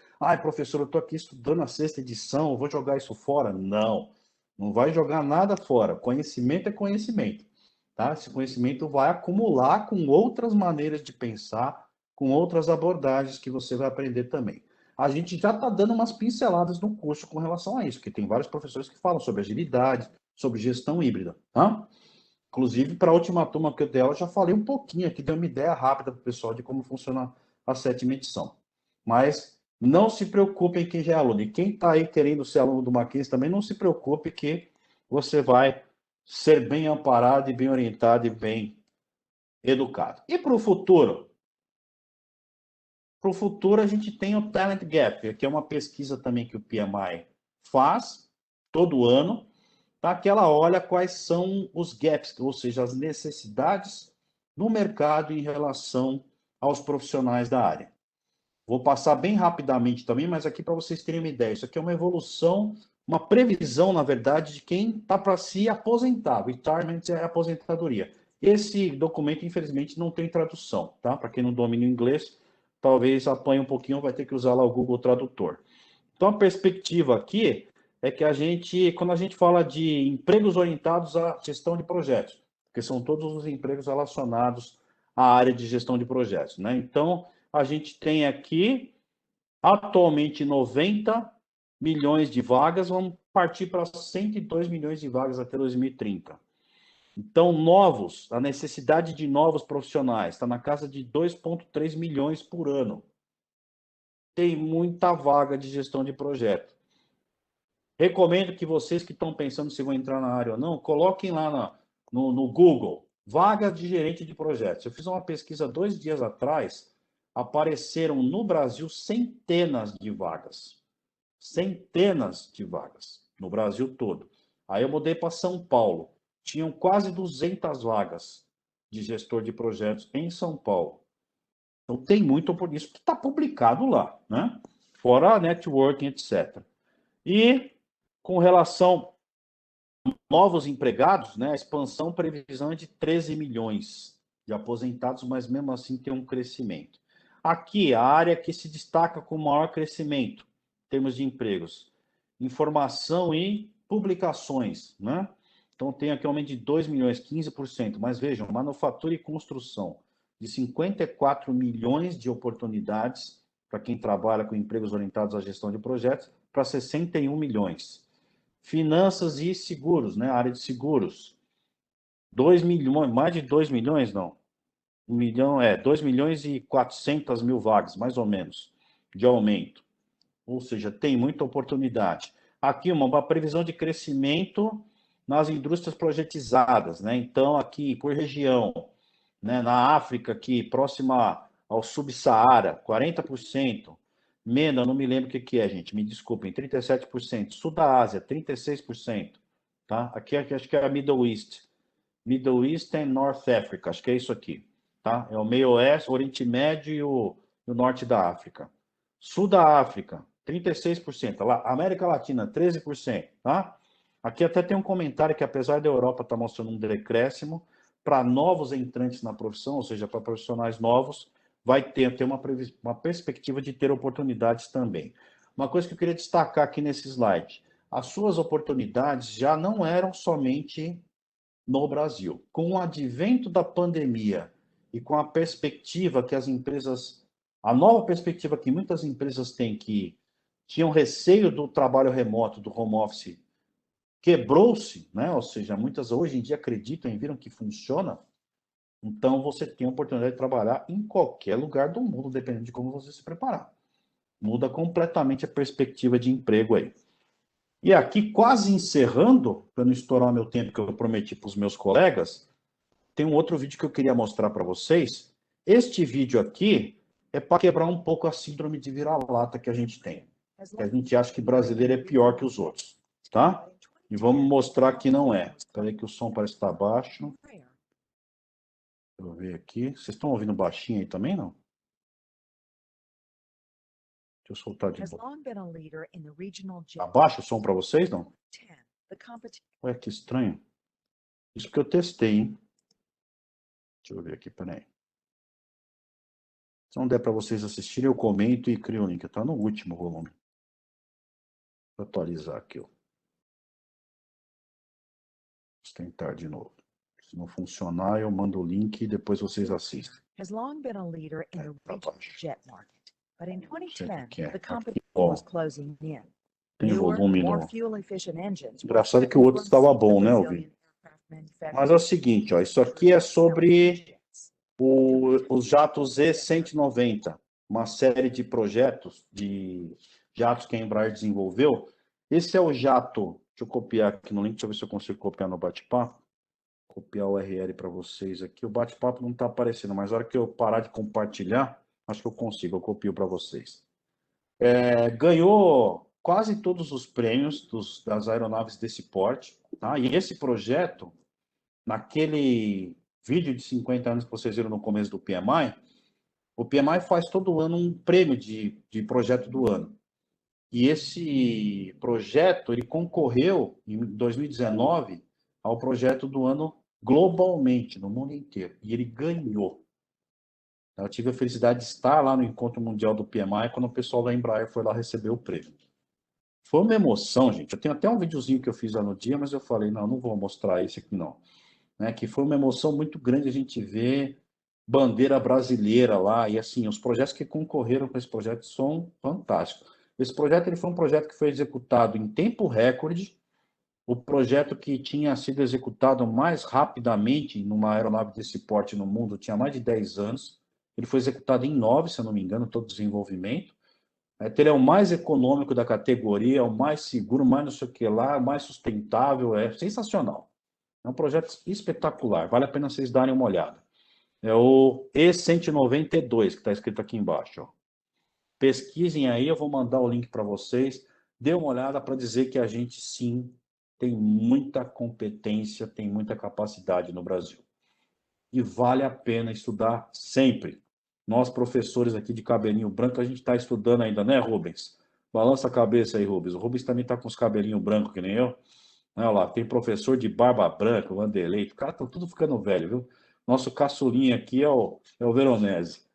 professor, eu estou aqui estudando a 6ª edição, vou jogar isso fora? Não, não vai jogar nada fora. Conhecimento é conhecimento. Tá? Esse conhecimento vai acumular com outras maneiras de pensar, com outras abordagens que você vai aprender também. A gente já está dando umas pinceladas no curso com relação a isso, porque tem vários professores que falam sobre agilidade, sobre gestão híbrida. Tá? Inclusive, para a última turma que eu dei aula, eu já falei um pouquinho aqui, dei uma ideia rápida para o pessoal de como funciona a 7ª edição. Mas não se preocupem quem já é aluno. E quem está aí querendo ser aluno do Mackenzie também, não se preocupe que você vai ser bem amparado e bem orientado e bem educado. E para o futuro? Para o futuro, a gente tem o Talent Gap, que é uma pesquisa também que o PMI faz todo ano, tá? Que ela olha quais são os gaps, ou seja, as necessidades no mercado em relação aos profissionais da área. Vou passar bem rapidamente também, mas aqui para vocês terem uma ideia. Isso aqui é uma evolução, uma previsão, na verdade, de quem está para se aposentar. Retirement é aposentadoria. Esse documento, infelizmente, não tem tradução, tá? Para quem não domina o inglês, talvez apanhe um pouquinho, vai ter que usar lá o Google Tradutor. Então, a perspectiva aqui é que quando a gente fala de empregos orientados à gestão de projetos, porque são todos os empregos relacionados à área de gestão de projetos, né? Então, a gente tem aqui, atualmente, 90 milhões de vagas, vamos partir para 102 milhões de vagas até 2030. Então, a necessidade de novos profissionais está na casa de 2,3 milhões por ano. Tem muita vaga de gestão de projeto. Recomendo que vocês que estão pensando se vão entrar na área ou não, coloquem lá no Google, vaga de gerente de projetos. Eu fiz uma pesquisa 2 dias atrás, apareceram no Brasil centenas de vagas. Centenas de vagas no Brasil todo. Aí eu mudei para São Paulo. Tinham quase 200 vagas de gestor de projetos em São Paulo. Então tem muito por isso que está publicado lá, né? Fora a networking, etc. E com relação a novos empregados, né? A expansão previsão é de 13 milhões de aposentados, mas mesmo assim tem um crescimento. Aqui, a área que se destaca com maior crescimento, em termos de empregos, informação e publicações, né? Então, tem aqui um aumento de 2 milhões, 15%. Mas vejam, manufatura e construção, de 54 milhões de oportunidades para quem trabalha com empregos orientados à gestão de projetos, para 61 milhões. Finanças e seguros, né? A área de seguros, 2 milhões, mais de 2 milhões, não. 2 milhões e 400 mil vagas, mais ou menos, de aumento. Ou seja, tem muita oportunidade. Aqui, uma previsão de crescimento nas indústrias projetizadas, né? Então, aqui, por região, né? Na África, aqui, próxima ao Subsaara, 40%. MENA, não me lembro o que é, gente, me desculpem, 37%. Sul da Ásia, 36%. Tá? Aqui acho que é a Middle East. Middle East and North Africa, acho que é isso aqui. Tá? É o meio oeste, Oriente Médio e o norte da África. Sul da África, 36%. América Latina, 13%. Tá? Aqui até tem um comentário que, apesar da Europa estar mostrando um decréscimo, para novos entrantes na profissão, ou seja, para profissionais novos, vai ter uma perspectiva de ter oportunidades também. Uma coisa que eu queria destacar aqui nesse slide, as suas oportunidades já não eram somente no Brasil. Com o advento da pandemia e com a perspectiva que as empresas, a nova perspectiva que muitas empresas têm, que tinham receio do trabalho remoto, do home office, quebrou-se, né? Ou seja, muitas hoje em dia acreditam e viram que funciona. Então, você tem a oportunidade de trabalhar em qualquer lugar do mundo, dependendo de como você se preparar. Muda completamente a perspectiva de emprego aí. E aqui, quase encerrando, para não estourar meu tempo que eu prometi para os meus colegas, tem um outro vídeo que eu queria mostrar para vocês. Este vídeo aqui é para quebrar um pouco a síndrome de vira-lata que a gente tem. Que a gente acha que brasileiro é pior que os outros, tá? E vamos mostrar que não é. Espera aí que o som parece estar baixo. Deixa eu ver aqui. Vocês estão ouvindo baixinho aí também, não? Deixa eu soltar de novo. Abaixa o som para vocês, não? Ué, que estranho. Isso que eu testei, hein? Deixa eu ver aqui, peraí. Se não der para vocês assistirem, eu comento e crio o link. Está no último volume. Vou atualizar aqui, ó. Vou tentar de novo. Se não funcionar, eu mando o link e depois vocês assistem. Has long been a leader in the regional jet market, but in 2010, the company Aqui, ó. was closing in. Tem Newer, volume more no... fuel-efficient engines. Engraçado que o outro estava bom, né, Alvin? Mas é o seguinte, ó, isso aqui é sobre os jatos E190, uma série de projetos de jatos que a Embraer desenvolveu. Esse é o jato, deixa eu copiar aqui no link, deixa eu ver se eu consigo copiar no bate-papo. Copiar o URL para vocês aqui. O bate-papo não está aparecendo, mas na hora que eu parar de compartilhar, acho que eu consigo, eu copio para vocês. Ganhou quase todos os prêmios das aeronaves desse porte, tá? E esse projeto, naquele vídeo de 50 anos que vocês viram no começo do PMI, o PMI faz todo ano um prêmio de projeto do ano. E esse projeto, ele concorreu em 2019 ao projeto do ano globalmente, no mundo inteiro. E ele ganhou. Eu tive a felicidade de estar lá no Encontro Mundial do PMI, quando o pessoal da Embraer foi lá receber o prêmio. Foi uma emoção, gente. Eu tenho até um videozinho que eu fiz lá no dia, mas eu falei, não vou mostrar esse aqui, não. Que foi uma emoção muito grande a gente ver bandeira brasileira lá. E, assim, os projetos que concorreram com esse projeto são fantásticos. Esse projeto ele foi um projeto que foi executado em tempo recorde. O projeto que tinha sido executado mais rapidamente numa aeronave desse porte no mundo tinha mais de 10 anos. Ele foi executado em 9, se eu não me engano, todo o desenvolvimento. Ele é o mais econômico da categoria, o mais seguro, mais não sei o que lá, o mais sustentável, é sensacional. É um projeto espetacular, vale a pena vocês darem uma olhada. É o E192, que está escrito aqui embaixo. Ó. Pesquisem aí, eu vou mandar o link para vocês. Dê uma olhada para dizer que a gente, sim, tem muita competência, tem muita capacidade no Brasil. E vale a pena estudar sempre. Nós, professores aqui de cabelinho branco, a gente está estudando ainda, né, Rubens? Balança a cabeça aí, Rubens. O Rubens também está com os cabelinhos brancos, que nem eu. Olha lá, tem professor de barba branca, o Vanderlei. Os caras estão tudo ficando velho, viu? Nosso caçulinha aqui é o Veronese.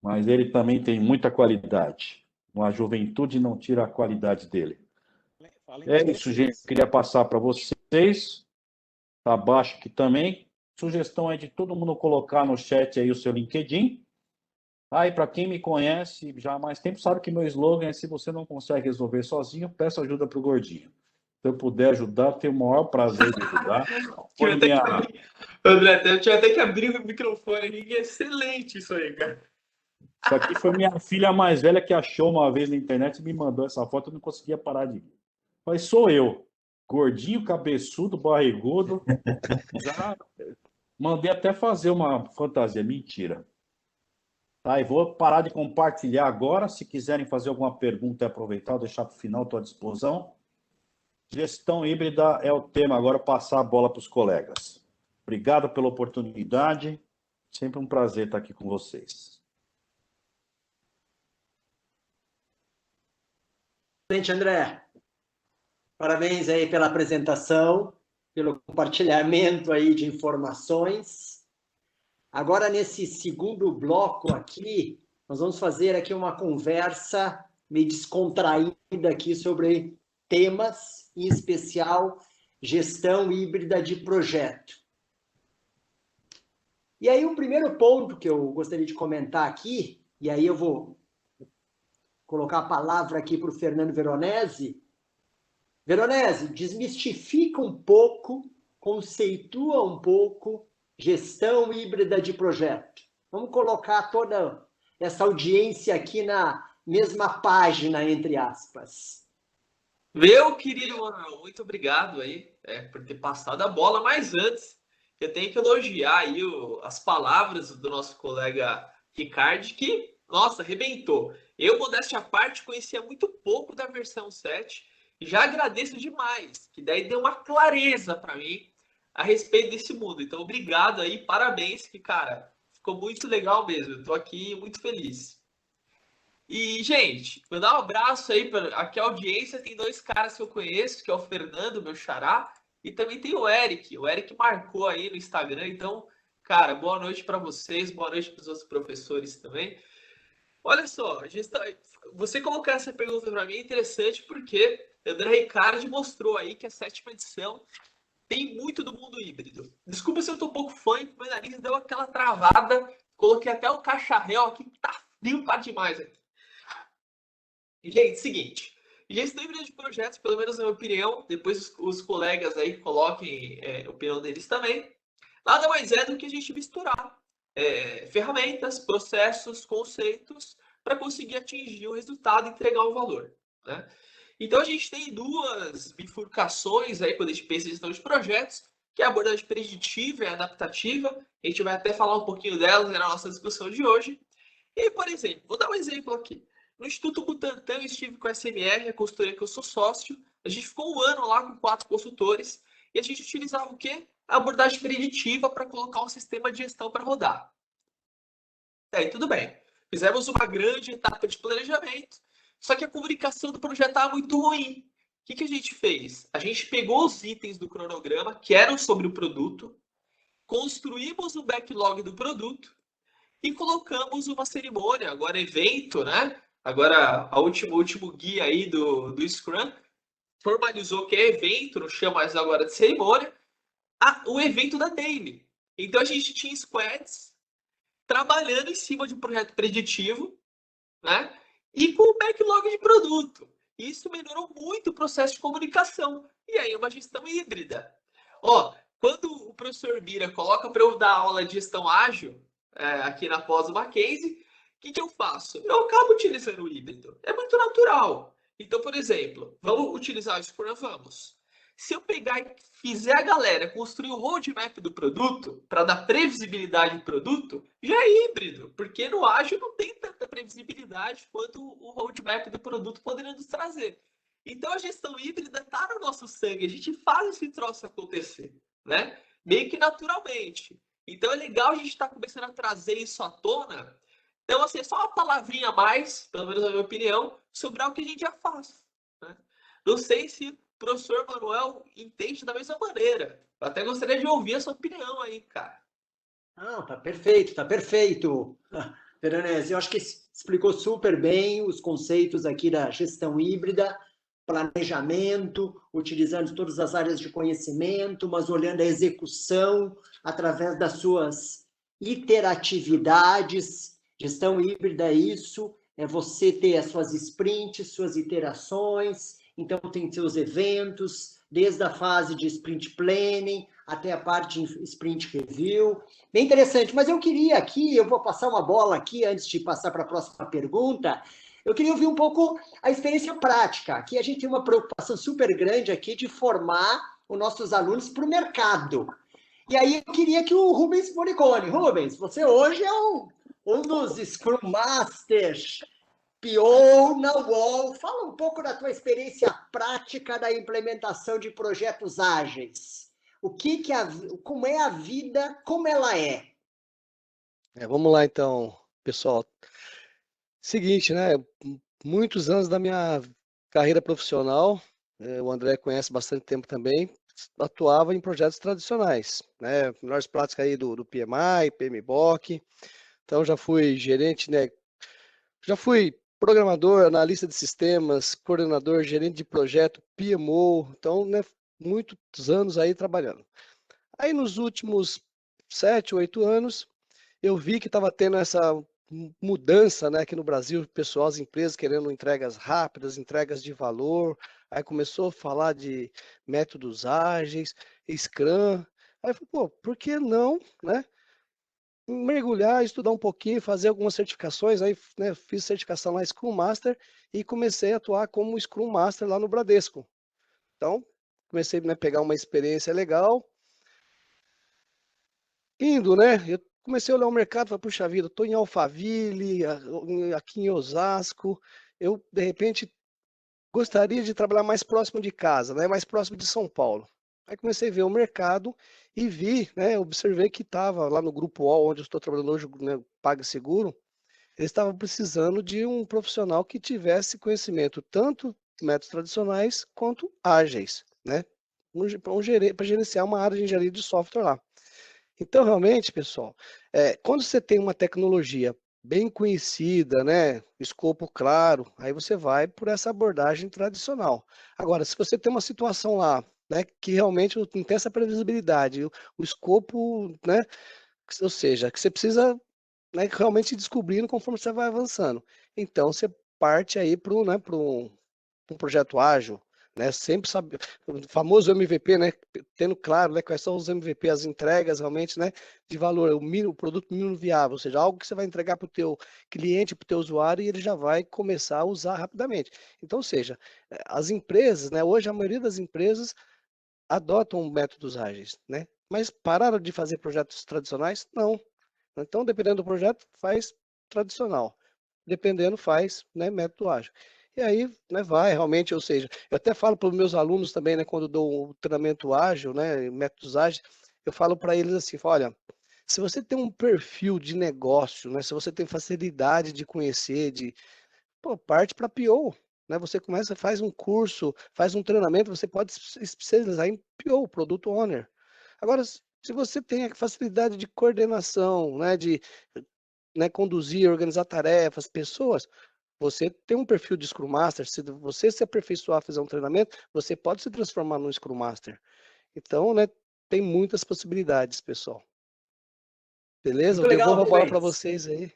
Mas ele também tem muita qualidade. A juventude não tira a qualidade dele. É isso, gente. Eu queria passar para vocês. Está abaixo aqui também. Sugestão é de todo mundo colocar no chat aí o seu LinkedIn. E para quem me conhece já há mais tempo, sabe que meu slogan é: se você não consegue resolver sozinho, peça ajuda para o gordinho. Se eu puder ajudar, tenho o maior prazer de ajudar. André, eu tinha até que abrir o microfone aqui, que é excelente isso aí, cara. Isso aqui foi minha filha mais velha que achou uma vez na internet e me mandou essa foto, eu não conseguia parar de rir. Mas sou eu, gordinho, cabeçudo, barrigudo. Já mandei até fazer uma fantasia, mentira. Tá, e vou parar de compartilhar agora. Se quiserem fazer alguma pergunta e aproveitar, ou deixar para o final, estou à disposição. Gestão híbrida é o tema agora, passar a bola para os colegas. Obrigado pela oportunidade. Sempre um prazer estar aqui com vocês. Excelente, André. Parabéns aí pela apresentação, pelo compartilhamento aí de informações. Agora, nesse segundo bloco aqui, nós vamos fazer aqui uma conversa meio descontraída aqui sobre temas, em especial, gestão híbrida de projeto. E aí, o primeiro ponto que eu gostaria de comentar aqui, e aí eu vou colocar a palavra aqui para o Fernando Veronese. Veronese, desmistifica um pouco, conceitua um pouco gestão híbrida de projeto. Vamos colocar toda essa audiência aqui na mesma página, entre aspas. Meu querido Manuel, muito obrigado aí por ter passado a bola, mas antes eu tenho que elogiar aí as palavras do nosso colega Ricardo, que, nossa, arrebentou. Eu, modéstia à parte, conhecia muito pouco da versão 7 e já agradeço demais, que daí deu uma clareza para mim a respeito desse mundo. Então, obrigado aí, parabéns, que, cara, ficou muito legal mesmo. Eu tô aqui muito feliz. E, gente, mandar um abraço aí para aqui a audiência. Tem dois caras que eu conheço, que é o Fernando, meu xará, e também tem o Eric. O Eric marcou aí no Instagram. Então, cara, boa noite para vocês, boa noite para os outros professores também. Olha só, você colocar essa pergunta para mim é interessante porque André Ricardo mostrou aí que a 7ª edição tem muito do mundo híbrido. Desculpa se eu tô um pouco fã, meu nariz deu aquela travada, coloquei até o cacharel aqui, tá frio para demais aqui. Gente, seguinte, gestão híbrida de projetos, pelo menos na minha opinião, depois os colegas aí coloquem a opinião deles também, nada mais é do que a gente misturar ferramentas, processos, conceitos para conseguir atingir o resultado e entregar o valor, né? Então a gente tem duas bifurcações aí quando a gente pensa em gestão de projetos, que é a abordagem preditiva e adaptativa. A gente vai até falar um pouquinho delas na nossa discussão de hoje. E, por exemplo, vou dar um exemplo aqui. No Instituto Butantan, eu estive com a SMR, a consultoria que eu sou sócio. A gente ficou um ano lá com 4 consultores e a gente utilizava o quê? A abordagem preditiva para colocar um sistema de gestão para rodar. Aí, tudo bem. Fizemos uma grande etapa de planejamento, só que a comunicação do projeto estava muito ruim. O que a gente fez? A gente pegou os itens do cronograma, que eram sobre o produto, construímos o backlog do produto e colocamos uma cerimônia, agora evento, né? Agora, o último guia aí do Scrum formalizou que é evento, não chama mais agora de cerimônia, o evento da Daily. Então, a gente tinha squads trabalhando em cima de um projeto preditivo, né? E com o backlog de produto. Isso melhorou muito o processo de comunicação. E aí, uma gestão híbrida. Quando o professor Bira coloca para eu dar aula de gestão ágil, aqui na pós do Mackenzie, o que eu faço? Eu acabo utilizando o híbrido. É muito natural. Então, por exemplo, vamos utilizar o Scrum? Vamos. Se eu pegar e fizer a galera construir o roadmap do produto, para dar previsibilidade do produto, já é híbrido, porque no ágil não tem tanta previsibilidade quanto o roadmap do produto poderia nos trazer. Então, a gestão híbrida está no nosso sangue, a gente faz esse troço acontecer, né? Meio que naturalmente. Então, é legal a gente estar começando a trazer isso à tona. Então, assim, é só uma palavrinha a mais, pelo menos na minha opinião, sobre algo que a gente já faz, né? Não sei se o professor Manuel entende da mesma maneira. Eu até gostaria de ouvir a sua opinião aí, cara. Não, tá perfeito, tá perfeito. Veronese, eu acho que explicou super bem os conceitos aqui da gestão híbrida, planejamento, utilizando todas as áreas de conhecimento, mas olhando a execução através das suas iteratividades. Gestão híbrida é isso, é você ter as suas sprints, suas iterações, então tem seus eventos, desde a fase de sprint planning até a parte de sprint review. Bem interessante, mas eu queria aqui, eu vou passar uma bola aqui antes de passar para a próxima pergunta, eu queria ouvir um pouco a experiência prática. Aqui a gente tem uma preocupação super grande aqui de formar os nossos alunos para o mercado. E aí eu queria que o Rubens Moricone, Rubens, você hoje é um dos Scrum Masters, PO na UOL. Fala um pouco da tua experiência prática da implementação de projetos ágeis. Como é a vida, como ela é? Vamos lá então, pessoal. Seguinte, né? Muitos anos da minha carreira profissional, o André conhece bastante tempo também, atuava em projetos tradicionais, né? Melhores práticas aí do PMI, PMBOK. Então já fui gerente, né? Já fui programador, analista de sistemas, coordenador, gerente de projeto, PMO. Então, né? Muitos anos aí trabalhando. Aí nos últimos 7, 8 anos, eu vi que estava tendo essa mudança, né, aqui no Brasil, pessoal, as empresas querendo entregas rápidas, entregas de valor, aí começou a falar de métodos ágeis, Scrum, aí eu falei, pô, por que não, né, mergulhar, estudar um pouquinho, fazer algumas certificações, aí, né, fiz certificação lá Scrum Master e comecei a atuar como Scrum Master lá no Bradesco. Então, comecei, né, a pegar uma experiência legal, indo, né, eu comecei a olhar o mercado, falei, puxa vida, estou em Alphaville, aqui em Osasco, eu, de repente, gostaria de trabalhar mais próximo de casa, né, mais próximo de São Paulo. Aí comecei a ver o mercado e vi, né, observei que estava lá no Grupo UOL, onde eu estou trabalhando hoje, né, PagSeguro, eles estavam precisando de um profissional que tivesse conhecimento tanto de métodos tradicionais quanto ágeis, né, para gerenciar uma área de engenharia de software lá. Então, realmente, pessoal, quando você tem uma tecnologia bem conhecida, né, escopo claro, aí você vai por essa abordagem tradicional. Agora, se você tem uma situação lá, né, que realmente não tem essa previsibilidade, o escopo, né, ou seja, que você precisa, né, realmente ir descobrindo conforme você vai avançando. Então, você parte aí para né, um projeto ágil, né? Sempre sabe, o famoso MVP, né? Tendo claro, né, quais são os MVP, as entregas realmente, né, de valor, o produto mínimo viável, ou seja, algo que você vai entregar para o teu cliente, para o teu usuário e ele já vai começar a usar rapidamente. Então, ou seja, as empresas, né, hoje a maioria das empresas adotam métodos ágeis, né? Mas pararam de fazer projetos tradicionais? Não. Então, dependendo do projeto, faz tradicional. Dependendo, faz, né, método ágil. E aí, né, vai realmente, ou seja, eu até falo para os meus alunos também, né, quando dou o treinamento ágil, né, métodos ágeis, eu falo para eles assim, olha, se você tem um perfil de negócio, né, se você tem facilidade de conhecer, pô, parte para PO, né, você começa, faz um curso, faz um treinamento, você pode se especializar em PO, Product Owner. Agora, se você tem a facilidade de coordenação, né, de, né, conduzir, organizar tarefas, pessoas, você tem um perfil de Scrum Master, se você se aperfeiçoar, fazer um treinamento, você pode se transformar num Scrum Master. Então, né, tem muitas possibilidades, pessoal. Beleza? Muito Eu legal, devolvo a bola para Rubens. vocês aí.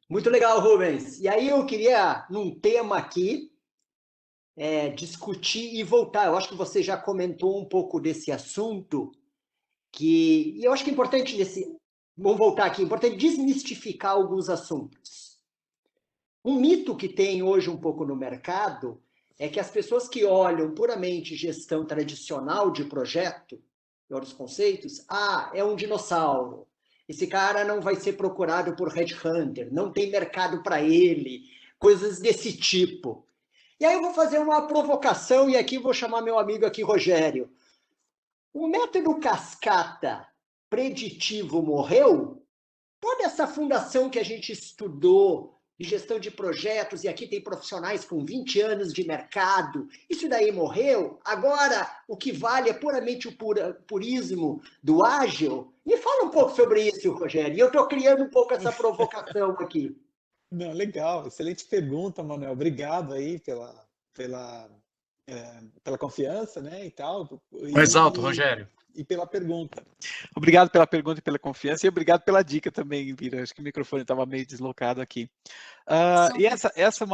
Muito legal, Rubens. E aí eu queria, num tema aqui, discutir e voltar. Eu acho que você já comentou um pouco desse assunto, e eu acho que é importante vamos voltar aqui, é importante desmistificar alguns assuntos. Um mito que tem hoje um pouco no mercado é que as pessoas que olham puramente gestão tradicional de projeto, outros conceitos, é um dinossauro. Esse cara não vai ser procurado por headhunter, não tem mercado para ele, coisas desse tipo. E aí eu vou fazer uma provocação e aqui vou chamar meu amigo aqui, Rogério. O método cascata preditivo morreu? Toda essa fundação que a gente estudou de gestão de projetos, e aqui tem profissionais com 20 anos de mercado, isso daí morreu? Agora o que vale é puramente o purismo do ágil? Me fala um pouco sobre isso, Rogério. E eu estou criando um pouco essa provocação aqui. Não, legal, excelente pergunta, Manuel. Obrigado aí pela confiança, né, e tal. Mais alto, Rogério. E pela pergunta. Obrigado pela pergunta e pela confiança, e obrigado pela dica também, Vira. Acho que o microfone estava meio deslocado aqui. E essa é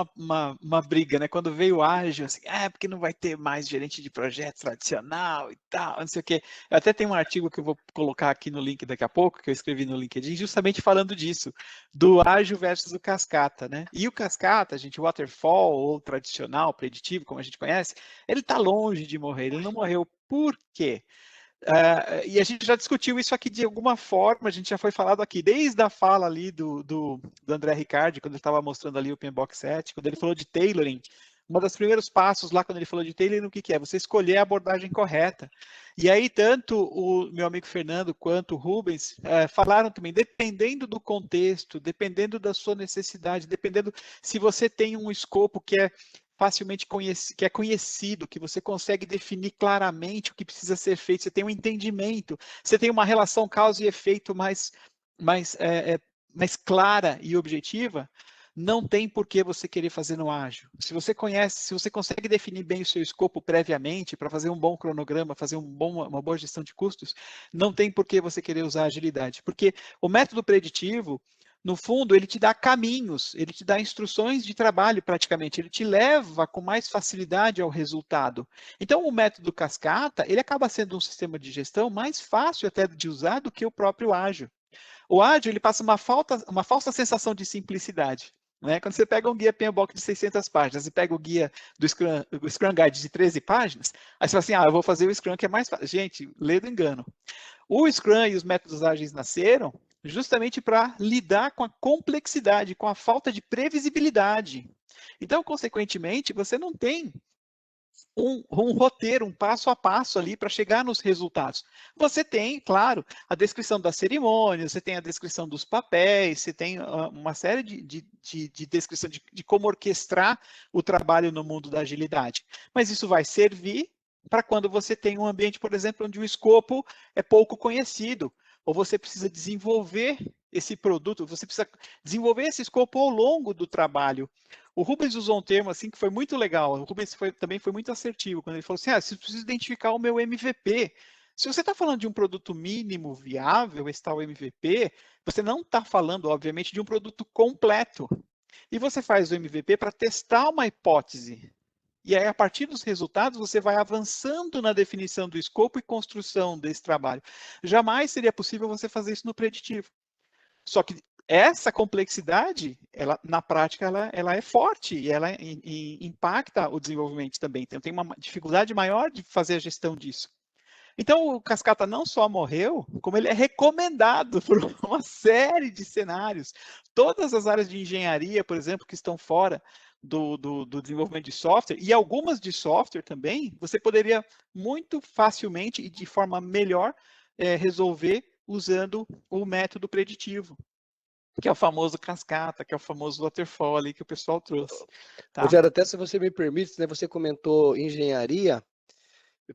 uma briga, né? Quando veio o ágil, assim, porque não vai ter mais gerente de projeto tradicional e tal, não sei o quê. Eu até tenho um artigo que eu vou colocar aqui no link daqui a pouco, que eu escrevi no LinkedIn, justamente falando disso, do ágil versus o cascata, né? E o cascata, gente, o waterfall ou tradicional, preditivo, como a gente conhece, ele está longe de morrer. Ele não morreu. Por quê? E a gente já discutiu isso aqui de alguma forma, a gente já foi falado aqui, desde a fala ali do André Riccardi, quando ele estava mostrando ali o PMBOK 7, quando ele falou de tailoring, um dos primeiros passos lá, quando ele falou de tailoring, o que é? Você escolher a abordagem correta. E aí, tanto o meu amigo Fernando quanto o Rubens falaram também, dependendo do contexto, dependendo da sua necessidade, dependendo se você tem um escopo que é facilmente conhecido, que você consegue definir claramente o que precisa ser feito, você tem um entendimento, você tem uma relação causa e efeito mais clara e objetiva, não tem por que você querer fazer no ágil. Se você conhece, se você consegue definir bem o seu escopo previamente para fazer um bom cronograma, fazer uma boa gestão de custos, não tem por que você querer usar agilidade, porque o método preditivo, no fundo, ele te dá caminhos, ele te dá instruções de trabalho praticamente, ele te leva com mais facilidade ao resultado. Então, o método cascata, ele acaba sendo um sistema de gestão mais fácil até de usar do que o próprio ágil. O ágil, ele passa uma falsa sensação de simplicidade. Né? Quando você pega um guia PMBOK de 600 páginas e pega o guia do Scrum Guide de 13 páginas, aí você fala assim, eu vou fazer o Scrum que é mais fácil. Gente, lê do engano. O Scrum e os métodos ágeis nasceram justamente para lidar com a complexidade, com a falta de previsibilidade. Então, consequentemente, você não tem um roteiro, um passo a passo ali para chegar nos resultados. Você tem, claro, a descrição da cerimônia, você tem a descrição dos papéis, você tem uma série de descrição de como orquestrar o trabalho no mundo da agilidade. Mas isso vai servir para quando você tem um ambiente, por exemplo, onde o escopo é pouco conhecido, ou você precisa desenvolver esse produto, você precisa desenvolver esse escopo ao longo do trabalho. O Rubens usou um termo assim que foi muito legal, o Rubens também foi muito assertivo, quando ele falou assim, você precisa identificar o meu MVP. Se você está falando de um produto mínimo viável, esse tal MVP, você não está falando, obviamente, de um produto completo. E você faz o MVP para testar uma hipótese. E aí, a partir dos resultados, você vai avançando na definição do escopo e construção desse trabalho. Jamais seria possível você fazer isso no preditivo. Só que essa complexidade, na prática, ela é forte e ela impacta o desenvolvimento também. Então, tem uma dificuldade maior de fazer a gestão disso. Então, o Cascata não só morreu, como ele é recomendado por uma série de cenários. Todas as áreas de engenharia, por exemplo, que estão fora do desenvolvimento de software, e algumas de software também, você poderia muito facilmente e de forma melhor resolver usando o método preditivo, que é o famoso cascata, que é o famoso waterfall ali que o pessoal trouxe. Tá? Rogério, até se você me permite, né, você comentou engenharia.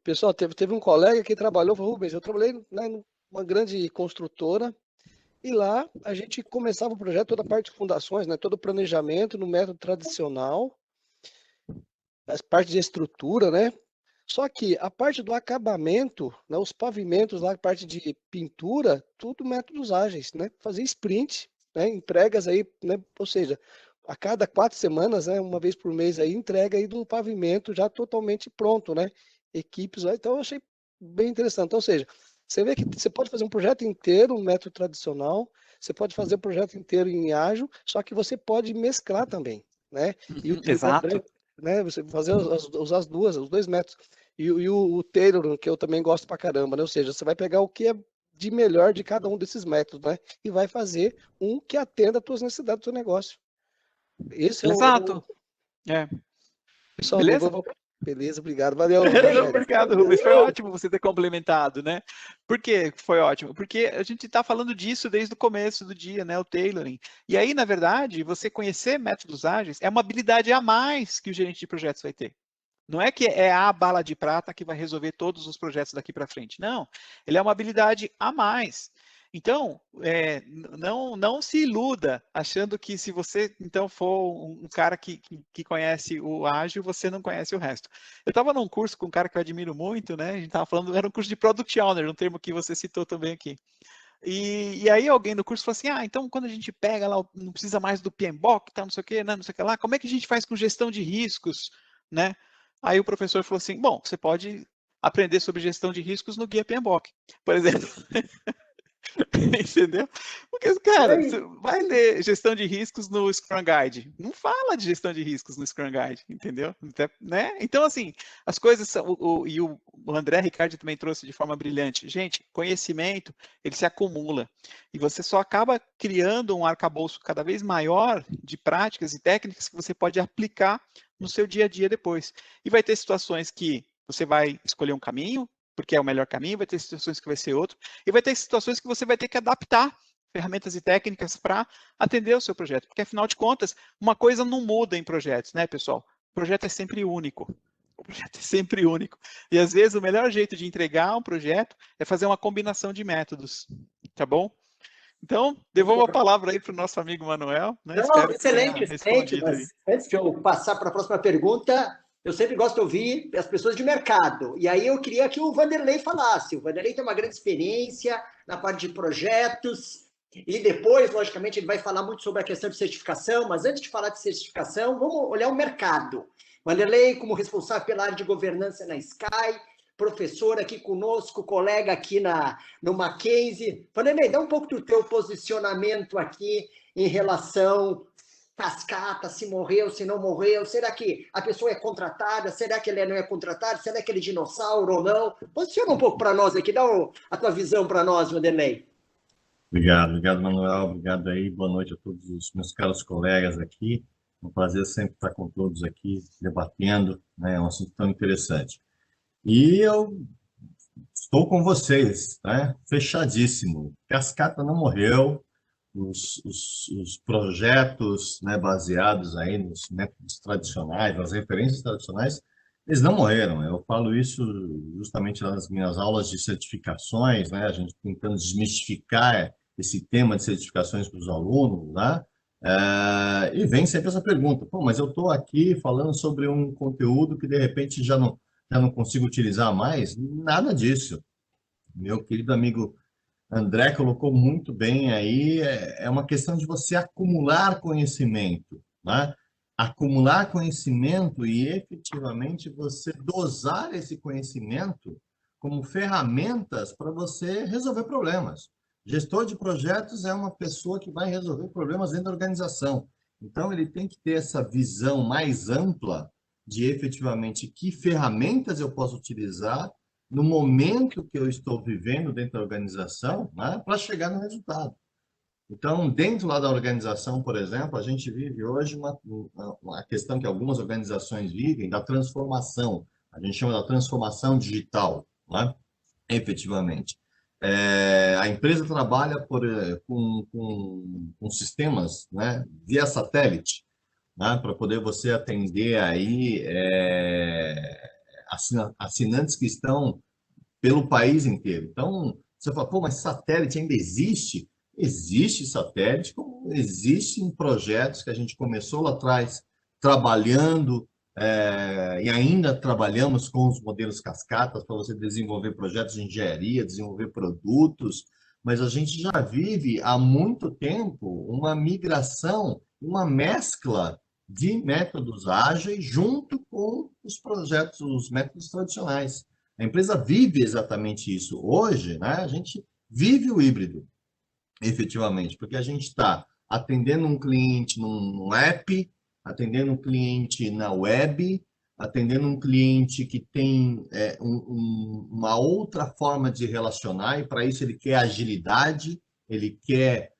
Pessoal, teve um colega que trabalhou, falou, Rubens, eu trabalhei numa grande construtora, e lá a gente começava o projeto, toda a parte de fundações, né, todo o planejamento no método tradicional, as partes de estrutura, né? Só que a parte do acabamento, né, os pavimentos lá, a parte de pintura, tudo métodos ágeis, né? Fazer sprint, né, entregas aí, né? Ou seja, a cada 4 semanas, né, uma vez por mês aí, entrega aí de um pavimento já totalmente pronto, né? Equipes, então eu achei bem interessante. Então, ou seja, você vê que você pode fazer um projeto inteiro, um método tradicional, você pode fazer um projeto inteiro em ágil, só que você pode mesclar também, né? E Exato. Né, você fazer usar os dois métodos. E o Taylor, que eu também gosto pra caramba, né? Ou seja, você vai pegar o que é de melhor de cada um desses métodos, né? E vai fazer um que atenda às tuas necessidades do seu negócio. Esse Exato. Pessoal, Beleza? Beleza, obrigado. Valeu, Obrigado, Rubens. Foi ótimo você ter complementado, né? Por que foi ótimo? Porque a gente está falando disso desde o começo do dia, né? O tailoring. E aí, na verdade, você conhecer métodos ágeis é uma habilidade a mais que o gerente de projetos vai ter. Não é que é a bala de prata que vai resolver todos os projetos daqui para frente. Não, ele é uma habilidade a mais. Então, não se iluda achando que se você, então, for um cara que conhece o ágil, você não conhece o resto. Eu estava num curso com um cara que eu admiro muito, né? A gente estava falando, era um curso de Product Owner, um termo que você citou também aqui. E aí alguém no curso falou assim, então quando a gente pega lá, não precisa mais do PMBOK, tá, não sei o que, né, não sei o que lá, como é que a gente faz com gestão de riscos, né? Aí o professor falou assim, bom, você pode aprender sobre gestão de riscos no guia PMBOK, por exemplo. Entendeu? Porque, cara, você vai ler gestão de riscos no Scrum Guide. Não fala de gestão de riscos no Scrum Guide, entendeu? Né? Então, assim, as coisas são. E o André Ricardo também trouxe de forma brilhante. Gente, conhecimento, ele se acumula. E você só acaba criando um arcabouço cada vez maior de práticas e técnicas que você pode aplicar no seu dia a dia depois. E vai ter situações que você vai escolher um caminho, porque é o melhor caminho, vai ter situações que vai ser outro, e vai ter situações que você vai ter que adaptar ferramentas e técnicas para atender o seu projeto, porque afinal de contas, uma coisa não muda em projetos, né, pessoal? O projeto é sempre único. O projeto é sempre único. E às vezes o melhor jeito de entregar um projeto é fazer uma combinação de métodos, tá bom? Então, devolvo a palavra aí para o nosso amigo Manuel. Né? Não, excelente, excelente. Mas antes de eu passar para a próxima pergunta, eu sempre gosto de ouvir as pessoas de mercado. E aí eu queria que o Vanderlei falasse. O Vanderlei tem uma grande experiência na parte de projetos. E depois, logicamente, ele vai falar muito sobre a questão de certificação. Mas antes de falar de certificação, vamos olhar o mercado. Vanderlei, como responsável pela área de governança na Sky, professor aqui conosco, colega aqui no Mackenzie. Vanderlei, dá um pouco do teu posicionamento aqui em relação cascata, se morreu, se não morreu, será que a pessoa é contratada, será que ele não é contratado, será que ele é dinossauro ou não? Posiciona um pouco para nós aqui, dá a tua visão para nós, Vanderlei. Obrigado, Manuel, obrigado aí, boa noite a todos os meus caros colegas aqui, é um prazer sempre estar com todos aqui, debatendo, né, é um assunto tão interessante. E eu estou com vocês, né, fechadíssimo, cascata não morreu, os projetos, né, baseados aí nos métodos tradicionais, nas referências tradicionais, eles não morreram. Eu falo isso justamente nas minhas aulas de certificações, né, a gente tentando desmistificar esse tema de certificações para os alunos, né, e vem sempre essa pergunta, pô, mas eu estou aqui falando sobre um conteúdo que de repente já não consigo utilizar mais. Nada disso. Meu querido amigo André colocou muito bem aí, é uma questão de você acumular conhecimento, né? Acumular conhecimento e efetivamente você dosar esse conhecimento como ferramentas para você resolver problemas. Gestor de projetos é uma pessoa que vai resolver problemas dentro da organização. Então, ele tem que ter essa visão mais ampla de efetivamente que ferramentas eu posso utilizar no momento que eu estou vivendo dentro da organização, né, para chegar no resultado. Então, dentro lá da organização, por exemplo, a gente vive hoje uma questão que algumas organizações vivem da transformação. A gente chama da transformação digital, né, efetivamente. A empresa trabalha com sistemas, né, via satélite, né, para poder você atender aí assinantes que estão pelo país inteiro. Então, você fala, pô, mas satélite ainda existe? Existe satélite, como existem projetos que a gente começou lá atrás trabalhando e ainda trabalhamos com os modelos cascatas para você desenvolver projetos de engenharia, desenvolver produtos, mas a gente já vive há muito tempo uma migração, uma mescla de métodos ágeis junto com os projetos, os métodos tradicionais. A empresa vive exatamente isso. Hoje, né, a gente vive o híbrido, efetivamente, porque a gente está atendendo um cliente num app, atendendo um cliente na web, atendendo um cliente que tem uma outra forma de relacionar, e para isso ele quer agilidade, ele quer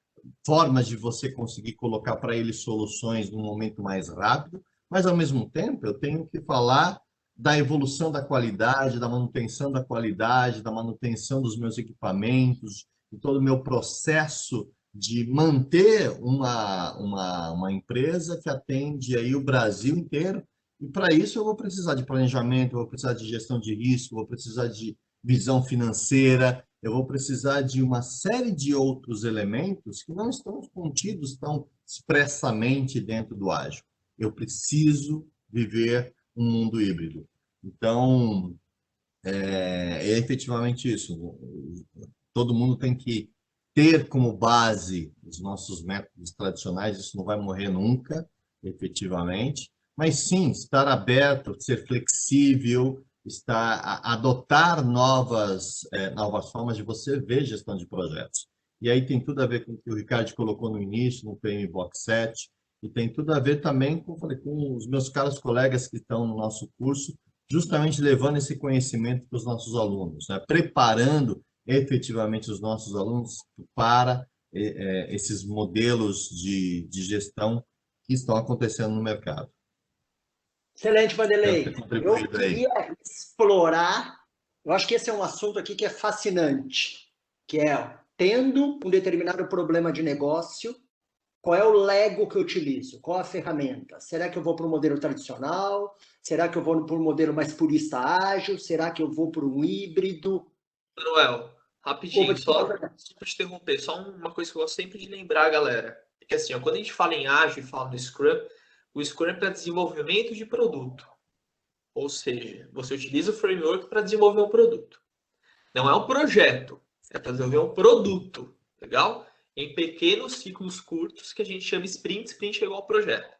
formas de você conseguir colocar para ele soluções num momento mais rápido, mas ao mesmo tempo eu tenho que falar da evolução da qualidade, da manutenção da qualidade, da manutenção dos meus equipamentos, de todo o meu processo de manter uma empresa que atende aí o Brasil inteiro. E para isso eu vou precisar de planejamento, eu vou precisar de gestão de risco, eu vou precisar de visão financeira, eu vou precisar de uma série de outros elementos que não estão contidos tão expressamente dentro do ágil. Eu preciso viver um mundo híbrido. Então, é efetivamente isso. Todo mundo tem que ter como base os nossos métodos tradicionais, isso não vai morrer nunca, efetivamente, mas sim, estar aberto, ser flexível, adotar novas formas de você ver gestão de projetos. e aí tem tudo a ver com o que o Ricardo colocou no início, no PMBOK 7, e tem tudo a ver também com, falei, com os meus caros colegas que estão no nosso curso, justamente levando esse conhecimento para os nossos alunos, né? Preparando efetivamente os nossos alunos para esses modelos de gestão que estão acontecendo no mercado. Excelente, Vanderlei. Espero ter Eu contribuído aí. queria explorar, eu acho que esse é um assunto aqui que é fascinante, que é, tendo um determinado problema de negócio, qual é o Lego que eu utilizo? Qual a ferramenta? Será que eu vou para o modelo tradicional? Será que eu vou para um modelo mais purista ágil? Será que eu vou para um híbrido? Manuel, rapidinho, só para te interromper, só uma coisa que eu gosto sempre de lembrar, galera. É que assim, ó, quando a gente fala em ágil e fala no Scrum, o Scrum é para desenvolvimento de produto. Ou seja, você utiliza o framework para desenvolver um produto. Não é um projeto, é para desenvolver um produto, legal? Em pequenos ciclos curtos, que a gente chama sprint. Sprint é igual ao projeto.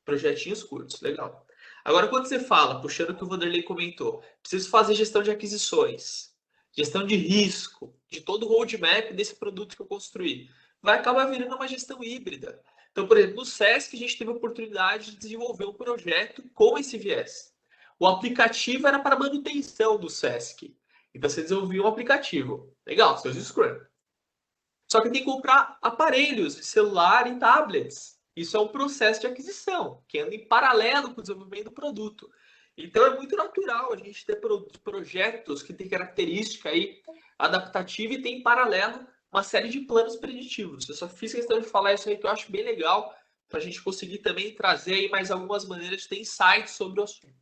Projetinhos curtos, legal. Agora, quando você fala, puxando o que o Vanderlei comentou, preciso fazer gestão de aquisições, gestão de risco, de todo o roadmap desse produto que eu construí, vai acabar virando uma gestão híbrida. Então, por exemplo, no SESC, a gente teve a oportunidade de desenvolver um projeto com esse viés. O aplicativo era para manutenção do SESC. Então, você desenvolvia um aplicativo. Legal, seus Scrum. Só que tem que comprar aparelhos de celular e tablets. Isso é um processo de aquisição, que anda em paralelo com o desenvolvimento do produto. Então, é muito natural a gente ter projetos que têm característica aí adaptativa e tem em paralelo uma série de planos preditivos. Eu só fiz questão de falar isso aí que eu acho bem legal para a gente conseguir também trazer aí mais algumas maneiras de ter insights sobre o assunto.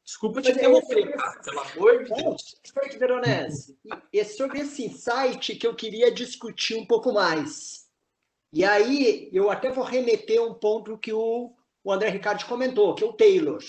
Desculpa te interromper, cara, pelo amor de Deus. Perfeito, Veronese. É sobre esse insight que eu queria discutir um pouco mais. E aí, eu até vou remeter um ponto que o André Ricardo comentou, que é o Taylor.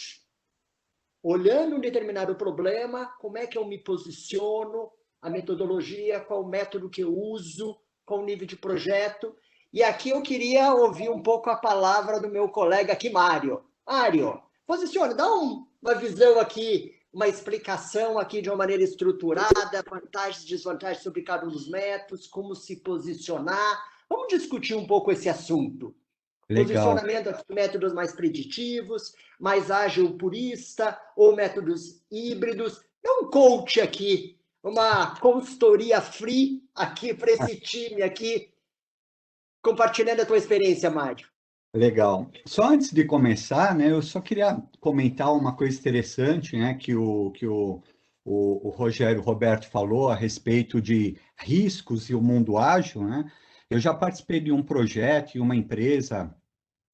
Olhando um determinado problema, como é que eu me posiciono, a metodologia, qual o método que eu uso, qual o nível de projeto. E aqui eu queria ouvir um pouco a palavra do meu colega aqui, Mário. Mário, posicione, dá uma visão aqui, uma explicação aqui de uma maneira estruturada, vantagens e desvantagens sobre cada um dos métodos, como se posicionar. Vamos discutir um pouco esse assunto. Legal. Posicionamento de métodos mais preditivos, mais ágil purista, ou métodos híbridos. É um coach aqui, uma consultoria free aqui para esse time aqui, compartilhando a tua experiência, Mário. Legal. Só antes de começar, né, eu só queria comentar uma coisa interessante, né, que o Rogério Roberto falou a respeito de riscos e o mundo ágil, né? Eu já participei de um projeto em uma empresa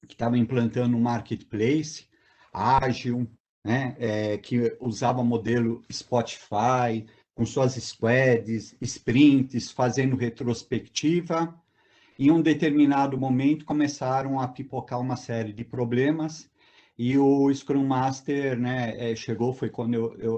que estava implantando um marketplace ágil, né, que usava modelo Spotify, com suas squads, sprints, fazendo retrospectiva. Em um determinado momento, começaram a pipocar uma série de problemas e o Scrum Master, né, chegou, foi quando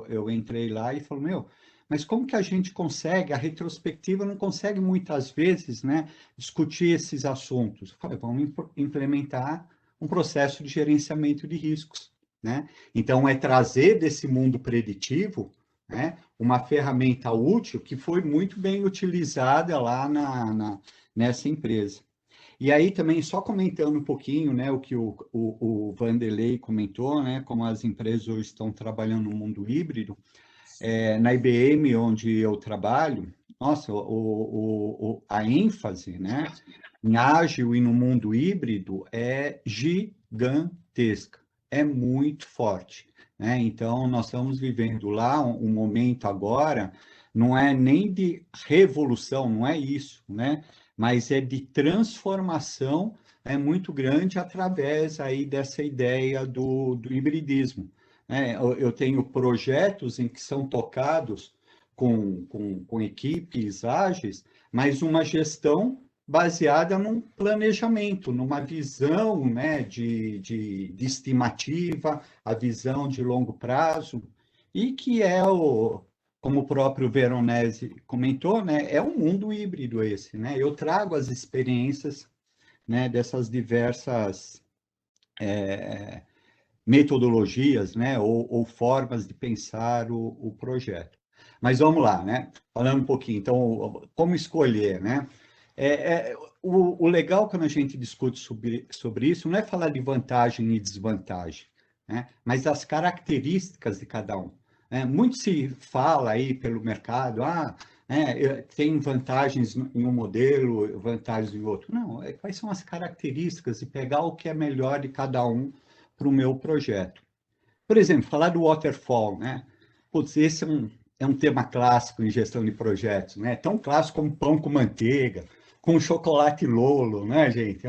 eu entrei lá e falou, meu, mas como que a gente consegue, a retrospectiva não consegue muitas vezes, né, discutir esses assuntos? Eu falei, vamos implementar um processo de gerenciamento de riscos, né? Então, é trazer desse mundo preditivo, né, uma ferramenta útil que foi muito bem utilizada lá nessa empresa. E aí também, só comentando um pouquinho, né, o que o Vanderlei comentou, né, como as empresas hoje estão trabalhando no mundo híbrido, na IBM, onde eu trabalho, nossa, a ênfase, né, em ágil e no mundo híbrido é gigantesca, é muito forte, né? Então, nós estamos vivendo lá um momento agora, não é nem de revolução, não é isso, né? Mas é de transformação muito grande através aí dessa ideia do hibridismo. Eu tenho projetos em que são tocados com equipes ágeis, mas uma gestão baseada num planejamento, numa visão, né, de estimativa, a visão de longo prazo, e que como o próprio Veronese comentou, né, é um mundo híbrido esse, né? Eu trago as experiências, né, dessas diversas metodologias, né, ou formas de pensar o projeto. Mas vamos lá, né? Falando um pouquinho, então, como escolher, né? O legal quando a gente discute sobre isso não é falar de vantagem e desvantagem, né? Mas as características de cada um. Muito se fala aí pelo mercado, tem vantagens em um modelo, vantagens em outro. Não, quais são as características e pegar o que é melhor de cada um para o meu projeto. Por exemplo, falar do waterfall, né? Putz, esse é um tema clássico em gestão de projetos, né? Tão clássico como pão com manteiga, com chocolate Lolo, né, gente?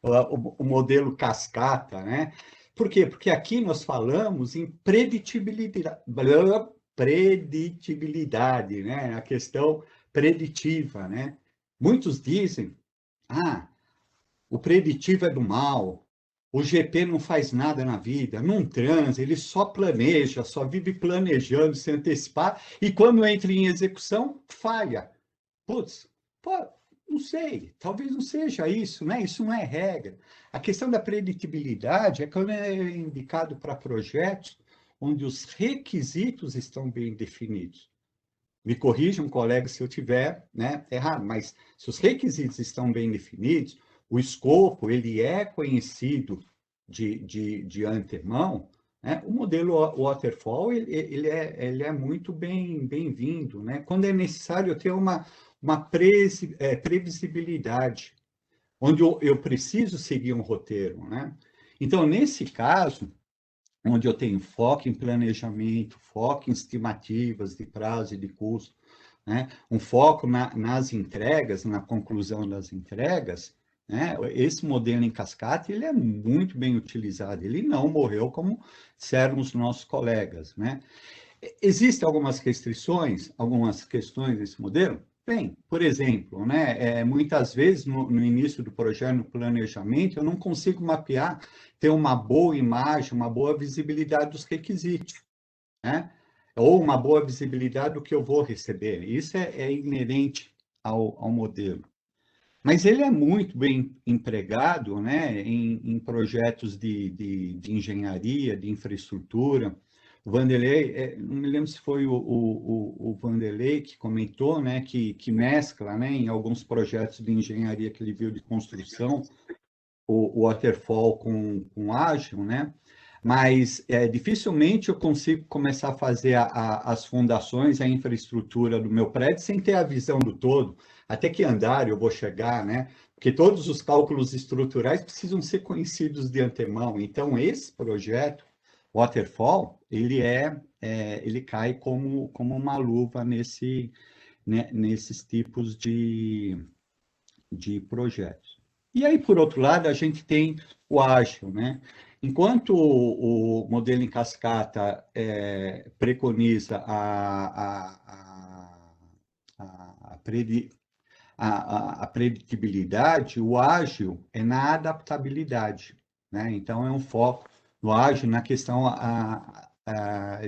O modelo cascata, né? Por quê? Porque aqui nós falamos em preditibilidade, né? A questão preditiva, né? Muitos dizem, o preditivo é do mal, o GP não faz nada na vida, não transa, ele só planeja, só vive planejando, se antecipar, e quando entra em execução, falha. Putz, não sei, talvez não seja isso, né? Isso não é regra. A questão da preditibilidade é quando é indicado para projetos onde os requisitos estão bem definidos. Me corrijam, colega, se eu tiver, né, errado, mas se os requisitos estão bem definidos, o escopo ele é conhecido de antemão, né? O modelo waterfall ele é muito bem-vindo, né? Quando é necessário ter uma previsibilidade, onde eu preciso seguir um roteiro, né? Então, nesse caso, onde eu tenho foco em planejamento, foco em estimativas de prazo e de custo, né? Um foco nas entregas, na conclusão das entregas, né? Esse modelo em cascata ele é muito bem utilizado, ele não morreu como disseram os nossos colegas, né? Existem algumas restrições, algumas questões desse modelo? Bem, por exemplo, né, muitas vezes no início do projeto, no planejamento, eu não consigo mapear, ter uma boa imagem, uma boa visibilidade dos requisitos, né? Ou uma boa visibilidade do que eu vou receber. Isso é inerente ao modelo. Mas ele é muito bem empregado, né, em projetos de engenharia, de infraestrutura. O Vanderlei, não me lembro se foi o Vanderlei que comentou, né, que mescla, né, em alguns projetos de engenharia que ele viu de construção, o waterfall com ágil, né? Mas dificilmente eu consigo começar a fazer as fundações, a infraestrutura do meu prédio sem ter a visão do todo, até que andar eu vou chegar, né? Porque todos os cálculos estruturais precisam ser conhecidos de antemão. Então, esse projeto, Waterfall, ele cai como uma luva nesses tipos de projetos. E aí, por outro lado, a gente tem o ágil, né? Enquanto o modelo em cascata preconiza a predictibilidade, o ágil é na adaptabilidade, né? Então, é um foco no ágil na questão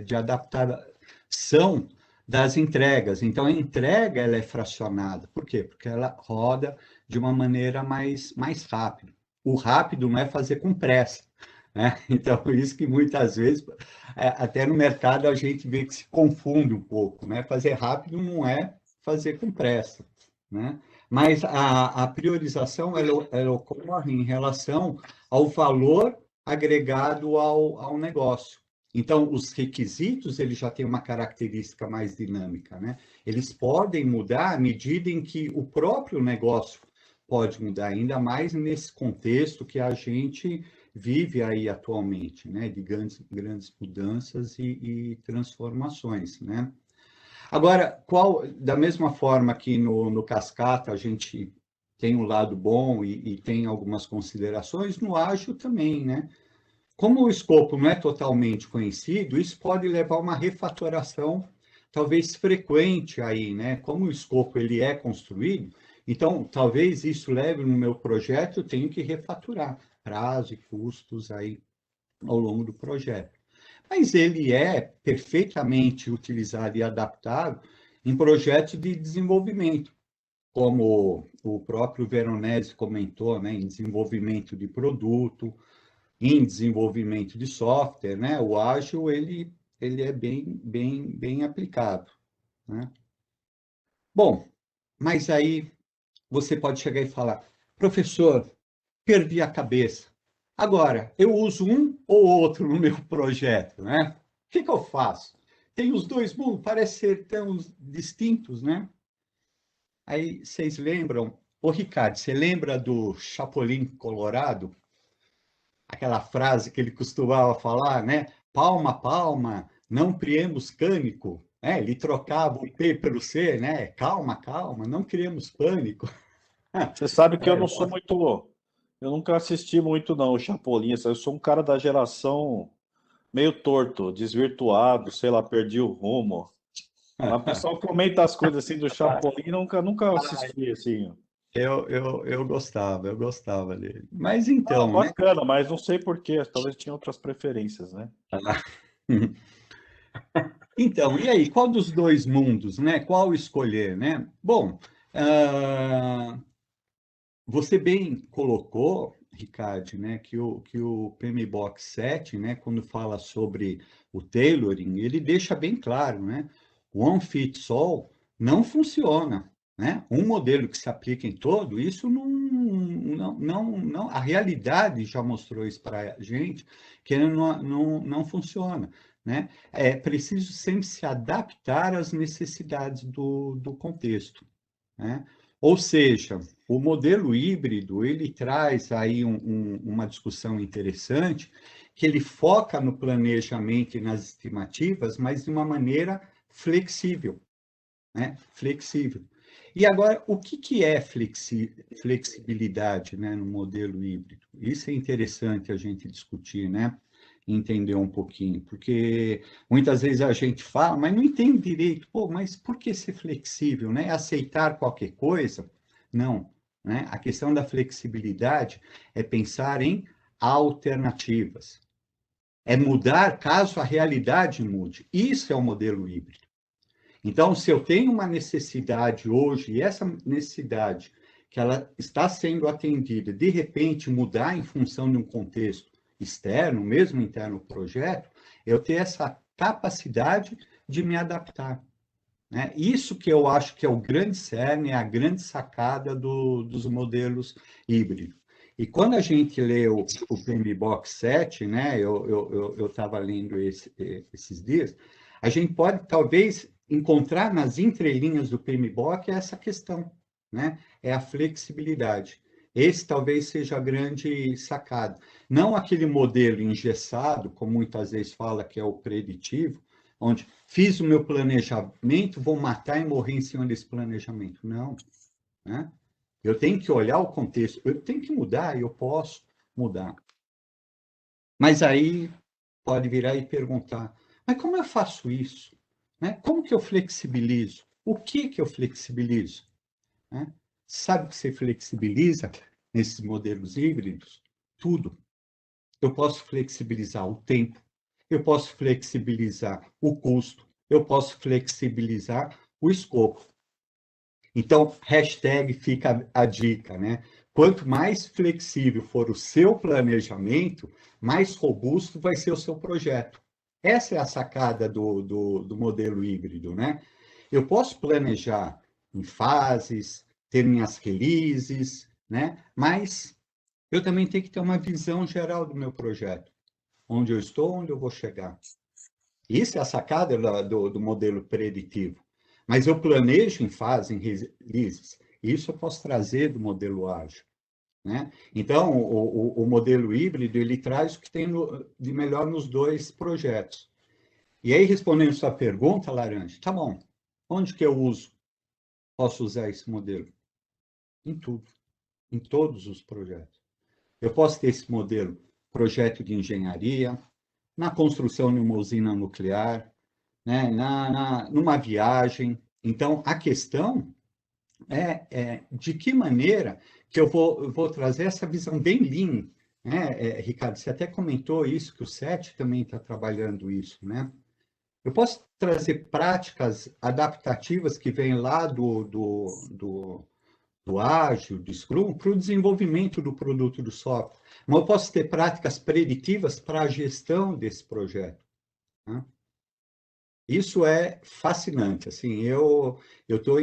de adaptação das entregas. Então, a entrega ela é fracionada. Por quê? Porque ela roda de uma maneira mais rápida. O rápido não é fazer com pressa, né? Então, por isso que muitas vezes, até no mercado, a gente vê que se confunde um pouco, né? Fazer rápido não é fazer com pressa, né? Mas a priorização ela ocorre em relação ao valor agregado ao negócio. Então, os requisitos, eles já têm uma característica mais dinâmica, né? Eles podem mudar à medida em que o próprio negócio pode mudar, ainda mais nesse contexto que a gente vive aí atualmente, né? De grandes mudanças e transformações, né? Agora, da mesma forma que no cascata a gente tem um lado bom e tem algumas considerações, no ágil também, né? Como o escopo não é totalmente conhecido, isso pode levar a uma refatoração talvez frequente aí, né? Como o escopo ele é construído, então talvez isso leve no meu projeto, eu tenho que refaturar prazo e custos aí ao longo do projeto. Mas ele é perfeitamente utilizado e adaptado em projetos de desenvolvimento, como o próprio Veronese comentou, né? Em desenvolvimento de produto, em desenvolvimento de software, né? O ágil ele é bem aplicado, né? Bom, mas aí você pode chegar e falar, professor, perdi a cabeça. Agora, eu uso um ou outro no meu projeto, né? O que eu faço? Tem os dois mundos, parecem ser tão distintos, né? Aí, vocês lembram? Ô, Ricardo, você lembra do Chapolin Colorado? Aquela frase que ele costumava falar, né? Palma, palma, não criemos pânico. Ele trocava o P pelo C, né? Calma, calma, não criemos pânico. Você sabe que eu não sou muito. Eu nunca assisti muito, não, o Chapolin. Eu sou um cara da geração meio torto, desvirtuado, sei lá, perdi o rumo. Mas o pessoal comenta as coisas assim do Chapolin, nunca assisti assim. Eu gostava dele. Mas Ah, então, né? bacana, mas não sei por quê, talvez tinha outras preferências, né? Então, e aí, qual dos dois mundos, né? Qual escolher, né? Bom, você bem colocou, Ricardo, né, que o PMBOK 7, né, quando fala sobre o tailoring, ele deixa bem claro, né? One fits all não funciona, né? Um modelo que se aplica em todo, isso não, a realidade já mostrou isso para a gente, que não funciona, né? É preciso sempre se adaptar às necessidades do contexto, né? Ou seja, o modelo híbrido, ele traz aí uma discussão interessante, que ele foca no planejamento e nas estimativas, mas de uma maneira flexível, né? Flexível. E agora, o que é flexibilidade, né, no modelo híbrido? Isso é interessante a gente discutir, né? Entender um pouquinho, porque muitas vezes a gente fala, mas não entende direito, pô, mas por que ser flexível, né? Aceitar qualquer coisa? Não, né? A questão da flexibilidade é pensar em alternativas, é mudar caso a realidade mude. Isso é o modelo híbrido. Então, se eu tenho uma necessidade hoje, e essa necessidade que ela está sendo atendida, de repente mudar em função de um contexto externo, mesmo interno ao projeto, eu ter essa capacidade de me adaptar, né? Isso que eu acho que é o grande cerne, é a grande sacada dos modelos híbridos. E quando a gente lê o PMBOK 7, né, eu estava lendo esses dias, a gente pode talvez encontrar nas entrelinhas do PMBOK essa questão, né? É a flexibilidade. Esse talvez seja a grande sacada. Não aquele modelo engessado, como muitas vezes fala que é o preditivo, onde fiz o meu planejamento, vou matar e morrer em cima desse planejamento. Não, né? Eu tenho que olhar o contexto, eu tenho que mudar, eu posso mudar. Mas aí pode virar e perguntar, mas como eu faço isso? Né? Como que eu flexibilizo? O que eu flexibilizo? Né? Sabe que você flexibiliza nesses modelos híbridos? Tudo. Eu posso flexibilizar o tempo, eu posso flexibilizar o custo, eu posso flexibilizar o escopo. Então, hashtag fica a dica, né? Quanto mais flexível for o seu planejamento, mais robusto vai ser o seu projeto. Essa é a sacada do modelo híbrido, né? Eu posso planejar em fases, ter minhas releases, né? Mas eu também tenho que ter uma visão geral do meu projeto. Onde eu estou, onde eu vou chegar. Isso é a sacada do modelo preditivo. Mas eu planejo em fase, em releases. Isso eu posso trazer do modelo ágil, né? Então, o modelo híbrido, ele traz o que tem de melhor nos dois projetos. E aí, respondendo sua pergunta, Laranja, tá bom, onde que eu posso usar esse modelo? Em tudo, em todos os projetos. Eu posso ter esse modelo, projeto de engenharia, na construção de uma usina nuclear, né, numa viagem. Então, a questão é de que maneira que eu vou trazer essa visão bem lean, né? Ricardo, você até comentou isso, que o SET também está trabalhando isso, né? Eu posso trazer práticas adaptativas que vêm lá do ágil, do Scrum, para o desenvolvimento do produto do software. Mas eu posso ter práticas preditivas para a gestão desse projeto, né? Isso é fascinante. Assim, eu estou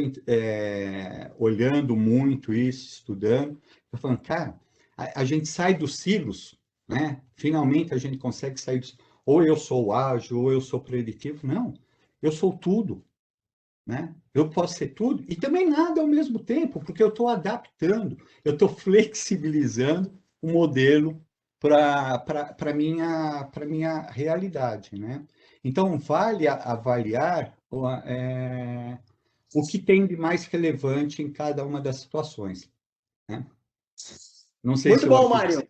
olhando muito isso, estudando, estou falando, cara, a gente sai dos silos, né? Finalmente a gente consegue sair dos... Ou eu sou ágil, ou eu sou preditivo. Não, eu sou tudo, né? Eu posso ser tudo e também nada ao mesmo tempo, porque eu estou adaptando, eu estou flexibilizando o modelo para minha realidade, né? Então, vale avaliar o que tem de mais relevante em cada uma das situações, né? Não sei Muito se eu bom, aqui... Mário.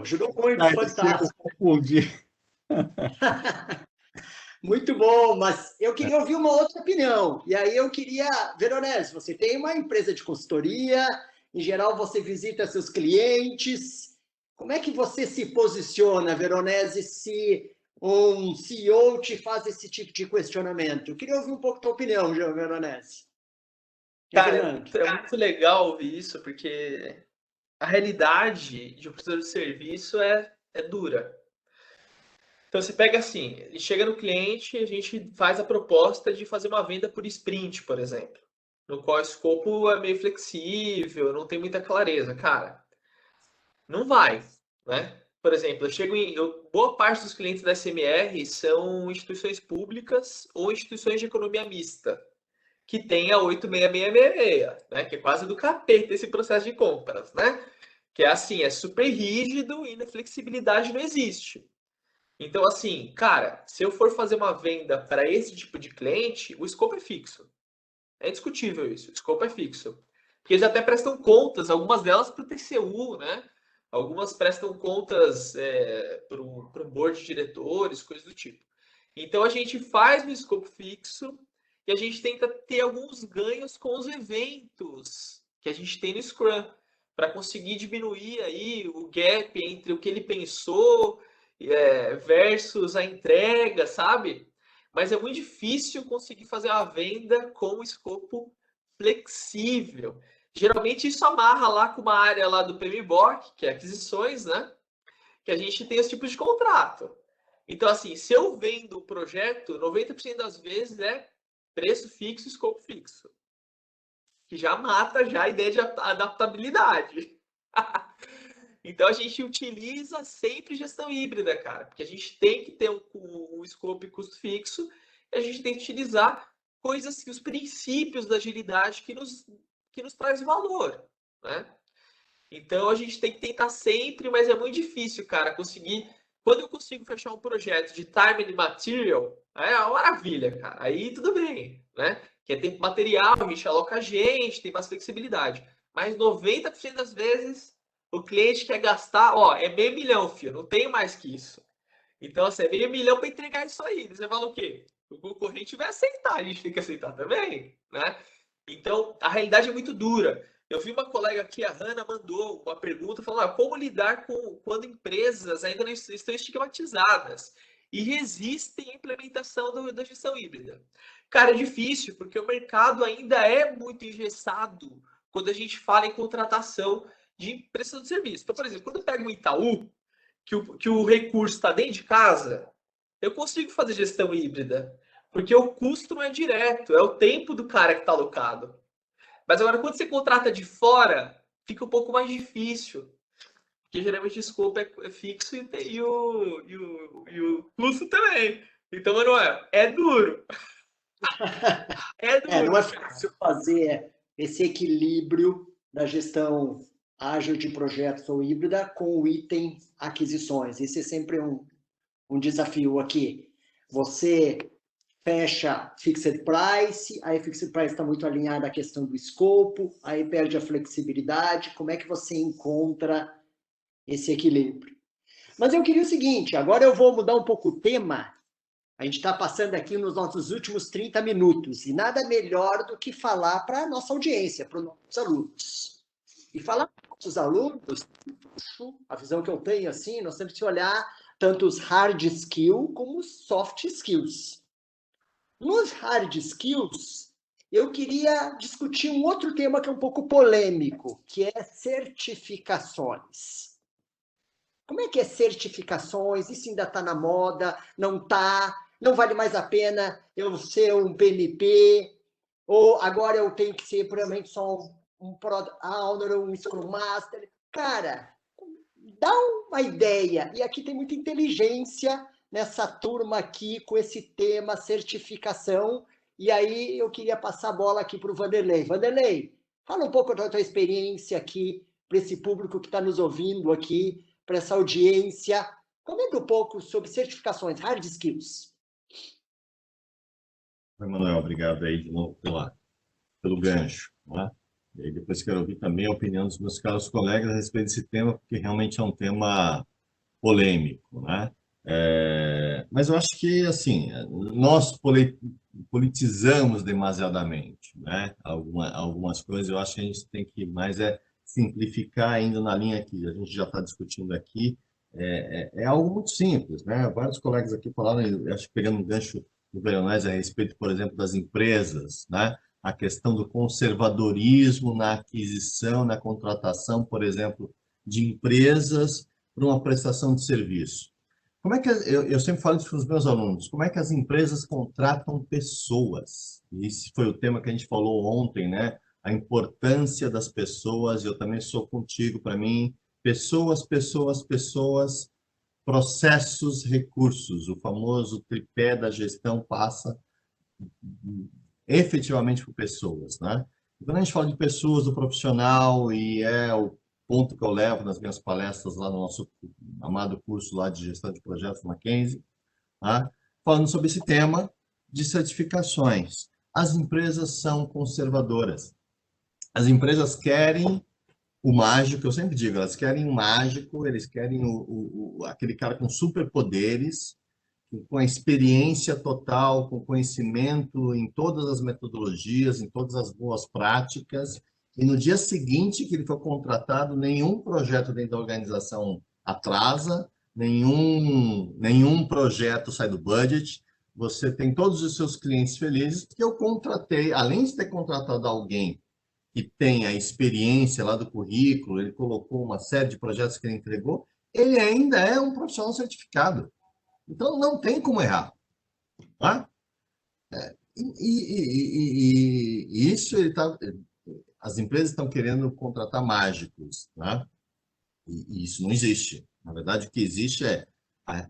Ajudou muito, fantástico. Eu confundi. Muito bom, mas eu queria ouvir uma outra opinião. E aí eu queria, Veronese, você tem uma empresa de consultoria, em geral você visita seus clientes. Como é que você se posiciona, Veronese, se um CEO te faz esse tipo de questionamento? Eu queria ouvir um pouco a tua opinião, Veronese. Cara, é muito legal ouvir isso, porque a realidade de um prestador de serviço é dura. Então você pega assim, ele chega no cliente e a gente faz a proposta de fazer uma venda por sprint, por exemplo, no qual o escopo é meio flexível, não tem muita clareza. Cara, não vai, né? Por exemplo, boa parte dos clientes da SMR são instituições públicas ou instituições de economia mista, que tem a 86666, né? Que é quase do capeta esse processo de compras, né? Que é assim, é super rígido e a flexibilidade não existe. Então, assim, cara, se eu for fazer uma venda para esse tipo de cliente, o escopo é fixo. É indiscutível isso, o escopo é fixo. Porque eles até prestam contas, algumas delas para o TCU, né? Algumas prestam contas para um board de diretores, coisas do tipo. Então, a gente faz no escopo fixo e a gente tenta ter alguns ganhos com os eventos que a gente tem no Scrum, para conseguir diminuir aí o gap entre o que ele pensou versus a entrega, sabe? Mas é muito difícil conseguir fazer uma venda com um escopo flexível. Geralmente isso amarra lá com uma área lá do PMBOK, que é aquisições, né? Que a gente tem esse tipo de contrato. Então, assim, se eu vendo um projeto, 90% das vezes é preço fixo, escopo fixo. Que já mata já a ideia de adaptabilidade. Então a gente utiliza sempre gestão híbrida, cara, porque a gente tem que ter um scope custo fixo e a gente tem que utilizar coisas, os princípios da agilidade que nos traz valor, né? Então a gente tem que tentar sempre, mas é muito difícil, cara, conseguir. Quando eu consigo fechar um projeto de time and material, é uma maravilha, cara. Aí tudo bem, né? Que é tempo material, a gente aloca a gente, tem mais flexibilidade. Mas 90% das vezes o cliente quer gastar, ó, é meio milhão, filho, não tenho mais que isso. Então, assim, é meio milhão para entregar isso aí. Você fala o quê? O concorrente vai aceitar, a gente tem que aceitar também, né? Então, a realidade é muito dura. Eu vi uma colega aqui, a Hanna, mandou uma pergunta falando como lidar quando empresas ainda não estão estigmatizadas e resistem à implementação da gestão híbrida. Cara, é difícil, porque o mercado ainda é muito engessado quando a gente fala em contratação de prestação de serviço. Então, por exemplo, quando eu pego um Itaú, que o recurso está dentro de casa, eu consigo fazer gestão híbrida, porque o custo não é direto, é o tempo do cara que está alocado. Mas agora, quando você contrata de fora, fica um pouco mais difícil, porque geralmente o escopo é fixo e o custo também. Então, Manuel, é duro. É duro. Não é fácil fazer esse equilíbrio da gestão ágil de projetos ou híbrida com o item aquisições. Esse é sempre um desafio aqui. Você fecha fixed price, aí fixed price está muito alinhado à questão do escopo, aí perde a flexibilidade. Como é que você encontra esse equilíbrio? Mas eu queria o seguinte, agora eu vou mudar um pouco o tema. A gente está passando aqui nos nossos últimos 30 minutos, e nada melhor do que falar para a nossa audiência, para os nossos alunos. E falar para os nossos alunos, a visão que eu tenho, assim, nós temos que olhar tanto os hard skills como os soft skills. Nos hard skills, eu queria discutir um outro tema que é um pouco polêmico, que é certificações. Como é que é certificações? Isso ainda está na moda? Não está? não vale mais a pena eu ser um PMP, ou agora eu tenho que ser provavelmente só um Product Owner, um Scrum Master. Cara, dá uma ideia. E aqui tem muita inteligência nessa turma aqui com esse tema certificação. E aí eu queria passar a bola aqui para o Vanderlei. Vanderlei, fala um pouco da tua experiência aqui para esse público que está nos ouvindo aqui, para essa audiência. Comenta um pouco sobre certificações, hard skills. Oi, Manuel, obrigado aí de novo pelo gancho. Né? E aí depois quero ouvir também a opinião dos meus caros colegas a respeito desse tema, porque realmente é um tema polêmico, né? Mas eu acho que, assim, nós politizamos demasiadamente, né? Algumas coisas eu acho que a gente tem que mais simplificar ainda na linha que a gente já está discutindo aqui. É algo muito simples, né? Vários colegas aqui falaram, eu acho que pegando um gancho do Veronese a respeito, por exemplo, das empresas, né? A questão do conservadorismo na aquisição, na contratação, por exemplo, de empresas para uma prestação de serviço. Como é que eu sempre falo isso para os meus alunos? Como é que as empresas contratam pessoas? Esse foi o tema que a gente falou ontem, né? A importância das pessoas. Eu também sou contigo. Para mim, pessoas, processos, recursos. O famoso tripé da gestão passa efetivamente por pessoas, né? Quando a gente fala de pessoas, do profissional, e é o ponto que eu levo nas minhas palestras lá no nosso amado curso lá de gestão de projetos Mackenzie, tá? Falando sobre esse tema de certificações. As empresas são conservadoras. As empresas querem o mágico, eu sempre digo, elas querem o mágico, eles querem aquele cara com superpoderes, com a experiência total, com conhecimento em todas as metodologias, em todas as boas práticas, e no dia seguinte que ele for contratado, nenhum projeto dentro da organização atrasa, nenhum projeto sai do budget, você tem todos os seus clientes felizes, porque eu contratei, além de ter contratado alguém que tem a experiência lá do currículo, ele colocou uma série de projetos que ele entregou, ele ainda é um profissional certificado. Então, não tem como errar. Tá? Isso as empresas estão querendo contratar mágicos. Tá? E isso não existe. Na verdade, o que existe é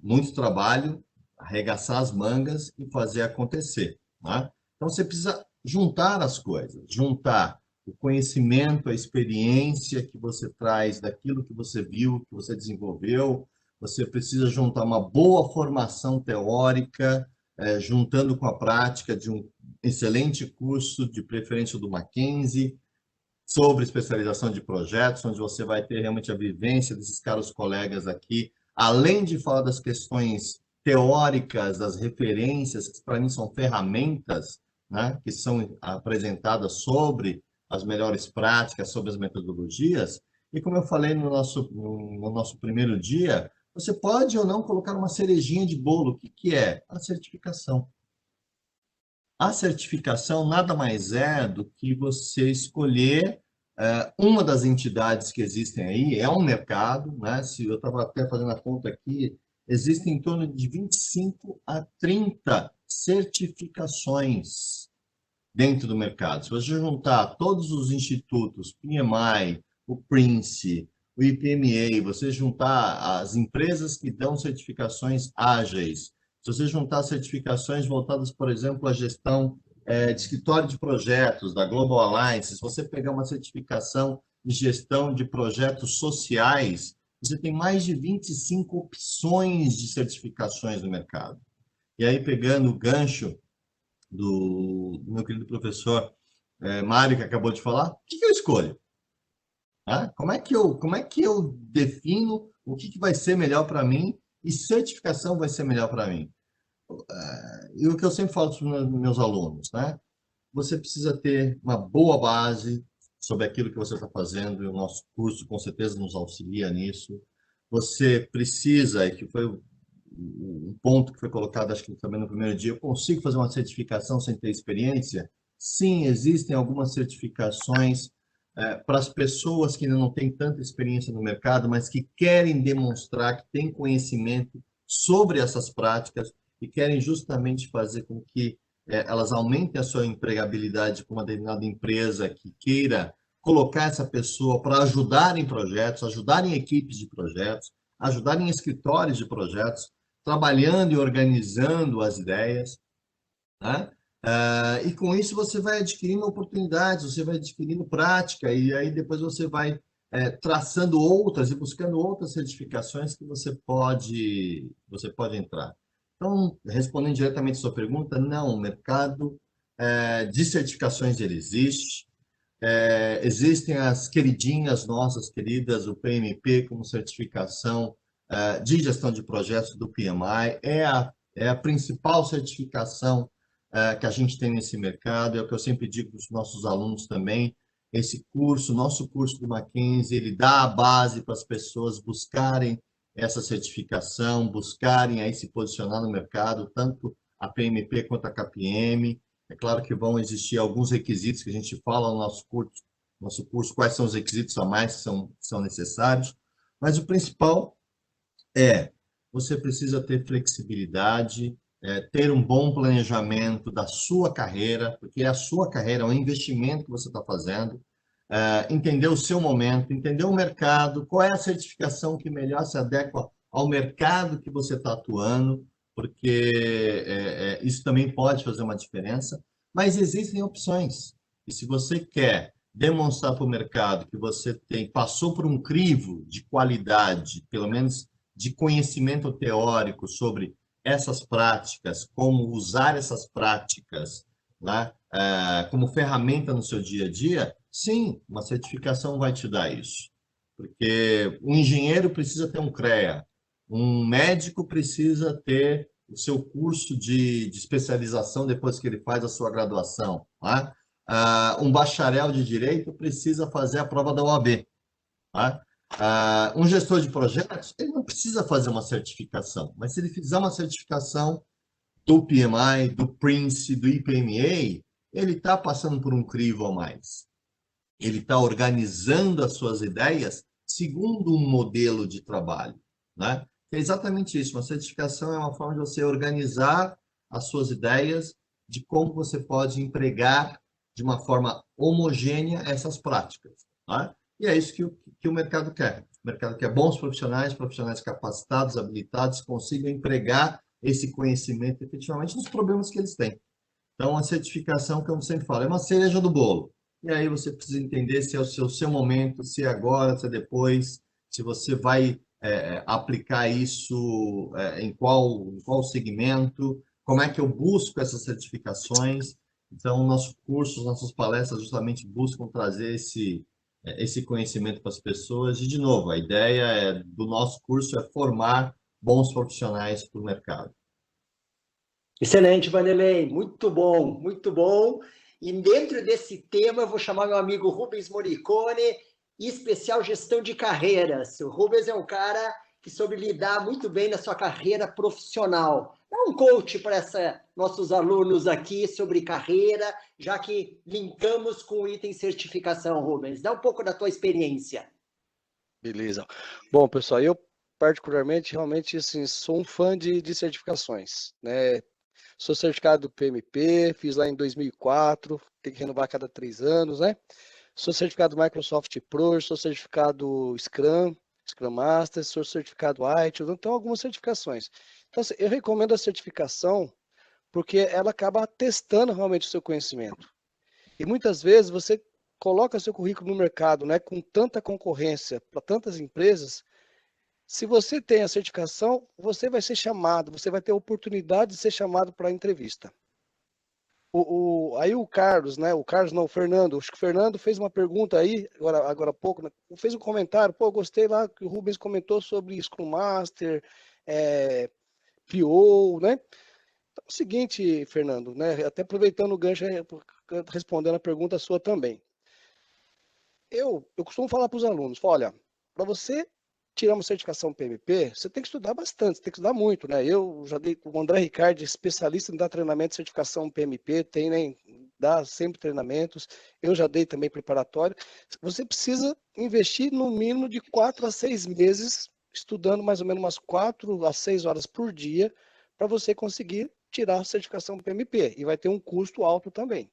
muito trabalho, arregaçar as mangas e fazer acontecer. Tá? Então, você precisa juntar as coisas, juntar o conhecimento, a experiência que você traz daquilo que você viu, que você desenvolveu. Você precisa juntar uma boa formação teórica, juntando com a prática de um excelente curso, de preferência do Mackenzie, sobre especialização de projetos, onde você vai ter realmente a vivência desses caros colegas aqui, além de falar das questões teóricas, das referências, que para mim são ferramentas, né, que são apresentadas sobre as melhores práticas, sobre as metodologias. E como eu falei no nosso primeiro dia, você pode ou não colocar uma cerejinha de bolo. O que é? A certificação. A certificação nada mais é do que você escolher uma das entidades que existem aí, é um mercado, né? Se eu estava até fazendo a conta aqui, existem em torno de 25 a 30 certificações dentro do mercado. Se você juntar todos os institutos, PMI, o Prince, o IPMA, você juntar as empresas que dão certificações ágeis, se você juntar certificações voltadas, por exemplo, à gestão de escritório de projetos, da Global Alliance, se você pegar uma certificação de gestão de projetos sociais, você tem mais de 25 opções de certificações no mercado. E aí, pegando o gancho do meu querido professor Mário, que acabou de falar, o que eu escolho? Como é que eu defino o que vai ser melhor para mim e certificação vai ser melhor para mim? E o que eu sempre falo para os meus alunos, né? Você precisa ter uma boa base sobre aquilo que você está fazendo, e o nosso curso com certeza nos auxilia nisso. Você precisa, e que foi um ponto que foi colocado, acho que também no primeiro dia, eu consigo fazer uma certificação sem ter experiência? Sim, existem algumas certificações para as pessoas que ainda não têm tanta experiência no mercado, mas que querem demonstrar que têm conhecimento sobre essas práticas. e querem justamente fazer com que elas aumentem a sua empregabilidade com uma determinada empresa que queira colocar essa pessoa para ajudar em projetos, ajudar em equipes de projetos, ajudar em escritórios de projetos, trabalhando e organizando as ideias, né? E com isso você vai adquirindo oportunidades, você vai adquirindo prática, e aí depois você vai traçando outras e buscando outras certificações que você pode entrar. Então, respondendo diretamente a sua pergunta, não, o mercado de certificações ele existe. Existem as queridinhas nossas queridas, o PMP como certificação de gestão de projetos do PMI, é a principal certificação que a gente tem nesse mercado, é o que eu sempre digo para os nossos alunos também. Esse curso, nosso curso do Mackenzie, ele dá a base para as pessoas buscarem essa certificação, buscarem aí se posicionar no mercado, tanto a PMP quanto a KPM. É claro que vão existir alguns requisitos que a gente fala no nosso curso, quais são os requisitos a mais que são necessários, mas o principal você precisa ter flexibilidade, ter um bom planejamento da sua carreira, porque a sua carreira é um investimento que você está fazendo, entender o seu momento, entender o mercado, qual é a certificação que melhor se adequa ao mercado que você está atuando, porque isso também pode fazer uma diferença, mas existem opções. E se você quer demonstrar para o mercado que você passou por um crivo de qualidade, pelo menos de conhecimento teórico sobre essas práticas, como usar essas práticas, né, como ferramenta no seu dia a dia, sim, uma certificação vai te dar isso. Porque um engenheiro precisa ter um CREA, um médico precisa ter o seu curso de especialização depois que ele faz a sua graduação, né? Um bacharel de direito precisa fazer a prova da OAB, né? Um gestor de projetos, ele não precisa fazer uma certificação, mas se ele fizer uma certificação do PMI, do Prince, do IPMA, ele está passando por um crivo a mais. Ele está organizando as suas ideias segundo um modelo de trabalho, né? É exatamente isso. Uma certificação é uma forma de você organizar as suas ideias de como você pode empregar de uma forma homogênea essas práticas, né? E é isso que o mercado quer. O mercado quer bons profissionais, profissionais capacitados, habilitados, que consigam empregar esse conhecimento efetivamente nos problemas que eles têm. Então, a certificação, como eu sempre falo, é uma cereja do bolo. E aí você precisa entender se é o seu momento, se é agora, se é depois, se você vai aplicar isso em qual segmento, como é que eu busco essas certificações. Então, nosso curso, nossas palestras justamente buscam trazer esse conhecimento para as pessoas. E, de novo, a ideia do nosso curso é formar bons profissionais para o mercado. Excelente, Vanderlei. Muito bom, muito bom. E dentro desse tema, eu vou chamar meu amigo Rubens Morricone, especial gestão de carreiras. O Rubens é um cara que soube lidar muito bem na sua carreira profissional. Dá um coach para nossos alunos aqui sobre carreira, já que linkamos com o item certificação, Rubens. Dá um pouco da tua experiência. Beleza. Bom, pessoal, eu particularmente, realmente, assim, sou um fã de certificações, né? Sou certificado do PMP, fiz lá em 2004, tem que renovar a cada 3 anos, né? Sou certificado Microsoft Pro, sou certificado Scrum Master, sou certificado ITIL, então algumas certificações. Então, eu recomendo a certificação porque ela acaba testando realmente o seu conhecimento. E muitas vezes você coloca seu currículo no mercado, né, com tanta concorrência para tantas empresas. Se você tem a certificação, você vai ser chamado, você vai ter a oportunidade de ser chamado para a entrevista. Aí o Carlos, né? O Fernando, acho que o Fernando fez uma pergunta aí, agora há pouco, né, fez um comentário, pô, gostei lá que o Rubens comentou sobre Scrum Master, PO, né? Então, é o seguinte, Fernando, né? Até aproveitando o gancho, respondendo a pergunta sua também. Eu costumo falar para os alunos, olha, para você tirar uma certificação PMP, você tem que estudar bastante, você tem que estudar muito, né? Eu já dei, o André Ricardi, especialista em dar treinamento de certificação PMP, tem, né, dá sempre treinamentos, eu já dei também preparatório. Você precisa investir no mínimo de 4 a 6 meses, estudando mais ou menos umas 4 a 6 horas por dia, para você conseguir tirar a certificação PMP, e vai ter um custo alto também.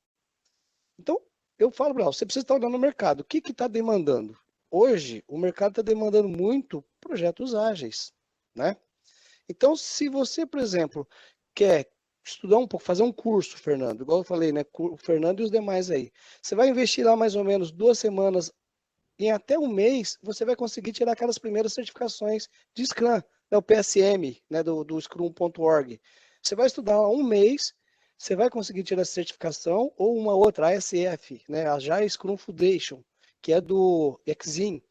Então, eu falo para você precisa estar olhando no mercado. O que está demandando? Hoje, o mercado está demandando muito projetos ágeis, né? Então, se você, por exemplo, quer estudar um pouco, fazer um curso, Fernando, igual eu falei, né? O Fernando e os demais aí. Você vai investir lá mais ou menos 2 semanas, em até um mês, você vai conseguir tirar aquelas primeiras certificações de Scrum, né? O PSM, né? do Scrum.org. Você vai estudar lá um mês, você vai conseguir tirar essa certificação, ou uma outra, a ASF, né? A Agile Scrum Foundation, que é do Exim.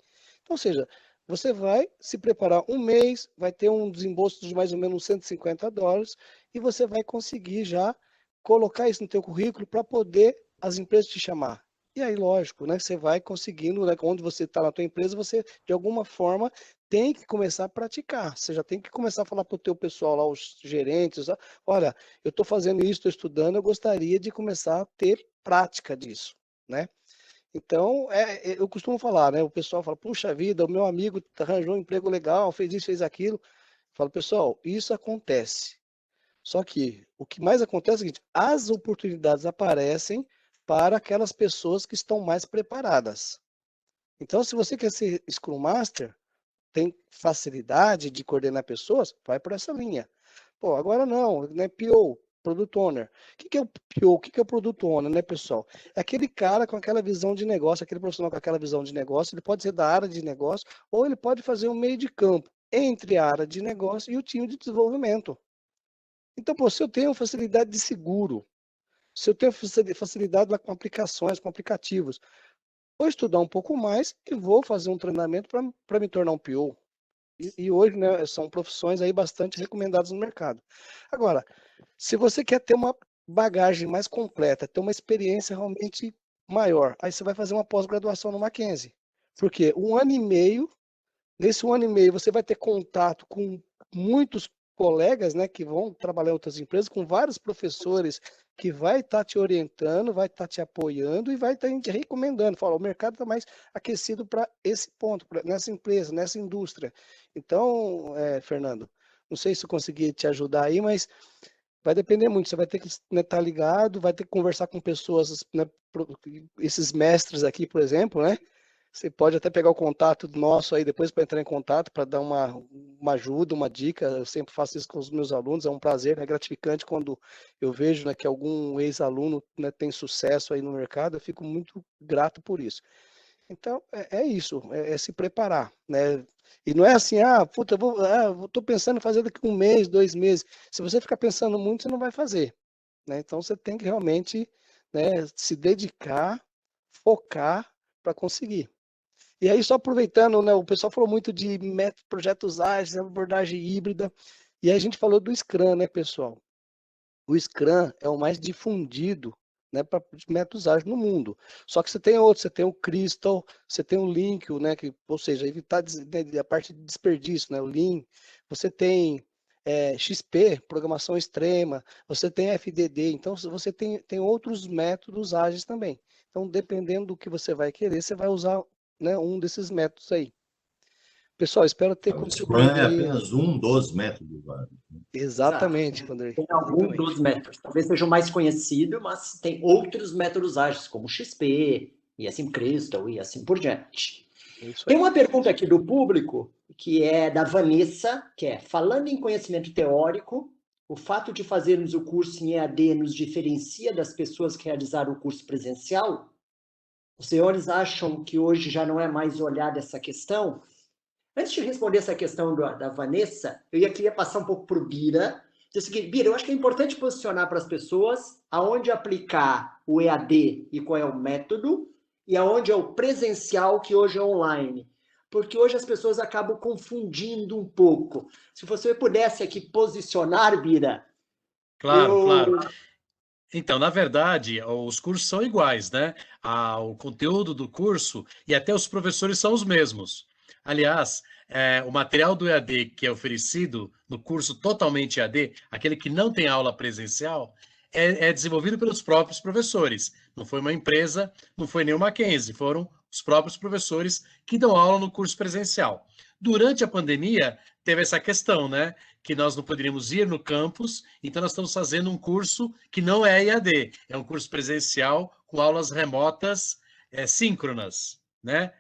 Então, ou seja, você vai se preparar um mês, vai ter um desembolso de mais ou menos $150, e você vai conseguir já colocar isso no teu currículo para poder as empresas te chamar. E aí, lógico, né? Você vai conseguindo, né? Onde você está na tua empresa, você, de alguma forma, tem que começar a praticar. Você já tem que começar a falar para o teu pessoal lá, os gerentes, olha, eu estou fazendo isso, estou estudando, eu gostaria de começar a ter prática disso, né? Então, eu costumo falar, né? O pessoal fala, puxa vida, o meu amigo arranjou um emprego legal, fez isso, fez aquilo. Eu falo, pessoal, isso acontece. Só que o que mais acontece é o seguinte, as oportunidades aparecem para aquelas pessoas que estão mais preparadas. Então, se você quer ser Scrum Master, tem facilidade de coordenar pessoas, vai por essa linha. Pô, agora não, né? PO, Product Owner. O que é o PO? O que é o Product Owner, né, pessoal? É aquele cara com aquela visão de negócio, aquele profissional com aquela visão de negócio, ele pode ser da área de negócio, ou ele pode fazer um meio de campo entre a área de negócio e o time de desenvolvimento. Então, pô, se eu tenho facilidade de seguro, se eu tenho facilidade lá com aplicações, com aplicativos, vou estudar um pouco mais e vou fazer um treinamento para me tornar um PO. E hoje, né, são profissões aí bastante recomendadas no mercado. Agora, se você quer ter uma bagagem mais completa, ter uma experiência realmente maior, aí você vai fazer uma pós-graduação no Mackenzie. Porque nesse 1 ano e meio, você vai ter contato com muitos colegas, né, que vão trabalhar em outras empresas, com vários professores que vai estar te orientando, vai estar te apoiando e vai estar te recomendando. Fala, o mercado está mais aquecido para esse ponto, nessa empresa, nessa indústria. Então, Fernando, não sei se eu consegui te ajudar aí, mas vai depender muito. Você vai ter que estar ligado, vai ter que conversar com pessoas, né, esses mestres aqui, por exemplo, né? Você pode até pegar o contato nosso aí depois para entrar em contato, para dar uma ajuda, uma dica. Eu sempre faço isso com os meus alunos, é um prazer, é gratificante quando eu vejo, né, que algum ex-aluno, né, tem sucesso aí no mercado, eu fico muito grato por isso. Então, é isso, é se preparar, né? E não é assim, puta, eu tô pensando em fazer daqui 1 mês, 2 meses. Se você ficar pensando muito, você não vai fazer, né? Então, você tem que realmente, né, se dedicar, focar para conseguir. E aí, só aproveitando, né, o pessoal falou muito de projetos ágeis, abordagem híbrida, e aí a gente falou do Scrum, né, pessoal? O Scrum é o mais difundido, né, para métodos ágeis no mundo. Só que você tem outros, você tem o Crystal, você tem o Link, né, ou seja, evitar a parte de desperdício, né, o Lean. Você tem XP, programação extrema, você tem FDD, então você tem outros métodos ágeis também. Então, dependendo do que você vai querer, você vai usar, né, um desses métodos aí. Pessoal, espero ter O Scrum contribuído é aí. apenas um dos métodos. Exatamente, Vanderlei. Tem algum dos métodos. Talvez seja o mais conhecido, mas tem outros métodos ágeis, como XP, e assim Crystal, e assim por diante. Tem uma pergunta aqui do público, que é da Vanessa, que é, falando em conhecimento teórico, o fato de fazermos o curso em EAD nos diferencia das pessoas que realizaram o curso presencial? Os senhores acham que hoje já não é mais olhada essa questão? Antes de responder essa questão da Vanessa, eu queria passar um pouco para o Bira. Dizer o seguinte, Bira, eu acho que é importante posicionar para as pessoas aonde aplicar o EAD e qual é o método, e aonde é o presencial, que hoje é online. Porque hoje as pessoas acabam confundindo um pouco. Se você pudesse aqui posicionar, Bira... Claro. Então, na verdade, os cursos são iguais, né? O conteúdo do curso e até os professores são os mesmos. Aliás, o material do EAD que é oferecido no curso totalmente EAD, aquele que não tem aula presencial, é desenvolvido pelos próprios professores. Não foi uma empresa, não foi nem o Mackenzie, foram os próprios professores que dão aula no curso presencial. Durante a pandemia, teve essa questão, né? Que nós não poderíamos ir no campus, então nós estamos fazendo um curso que não é EAD, é um curso presencial com aulas remotas síncronas, né?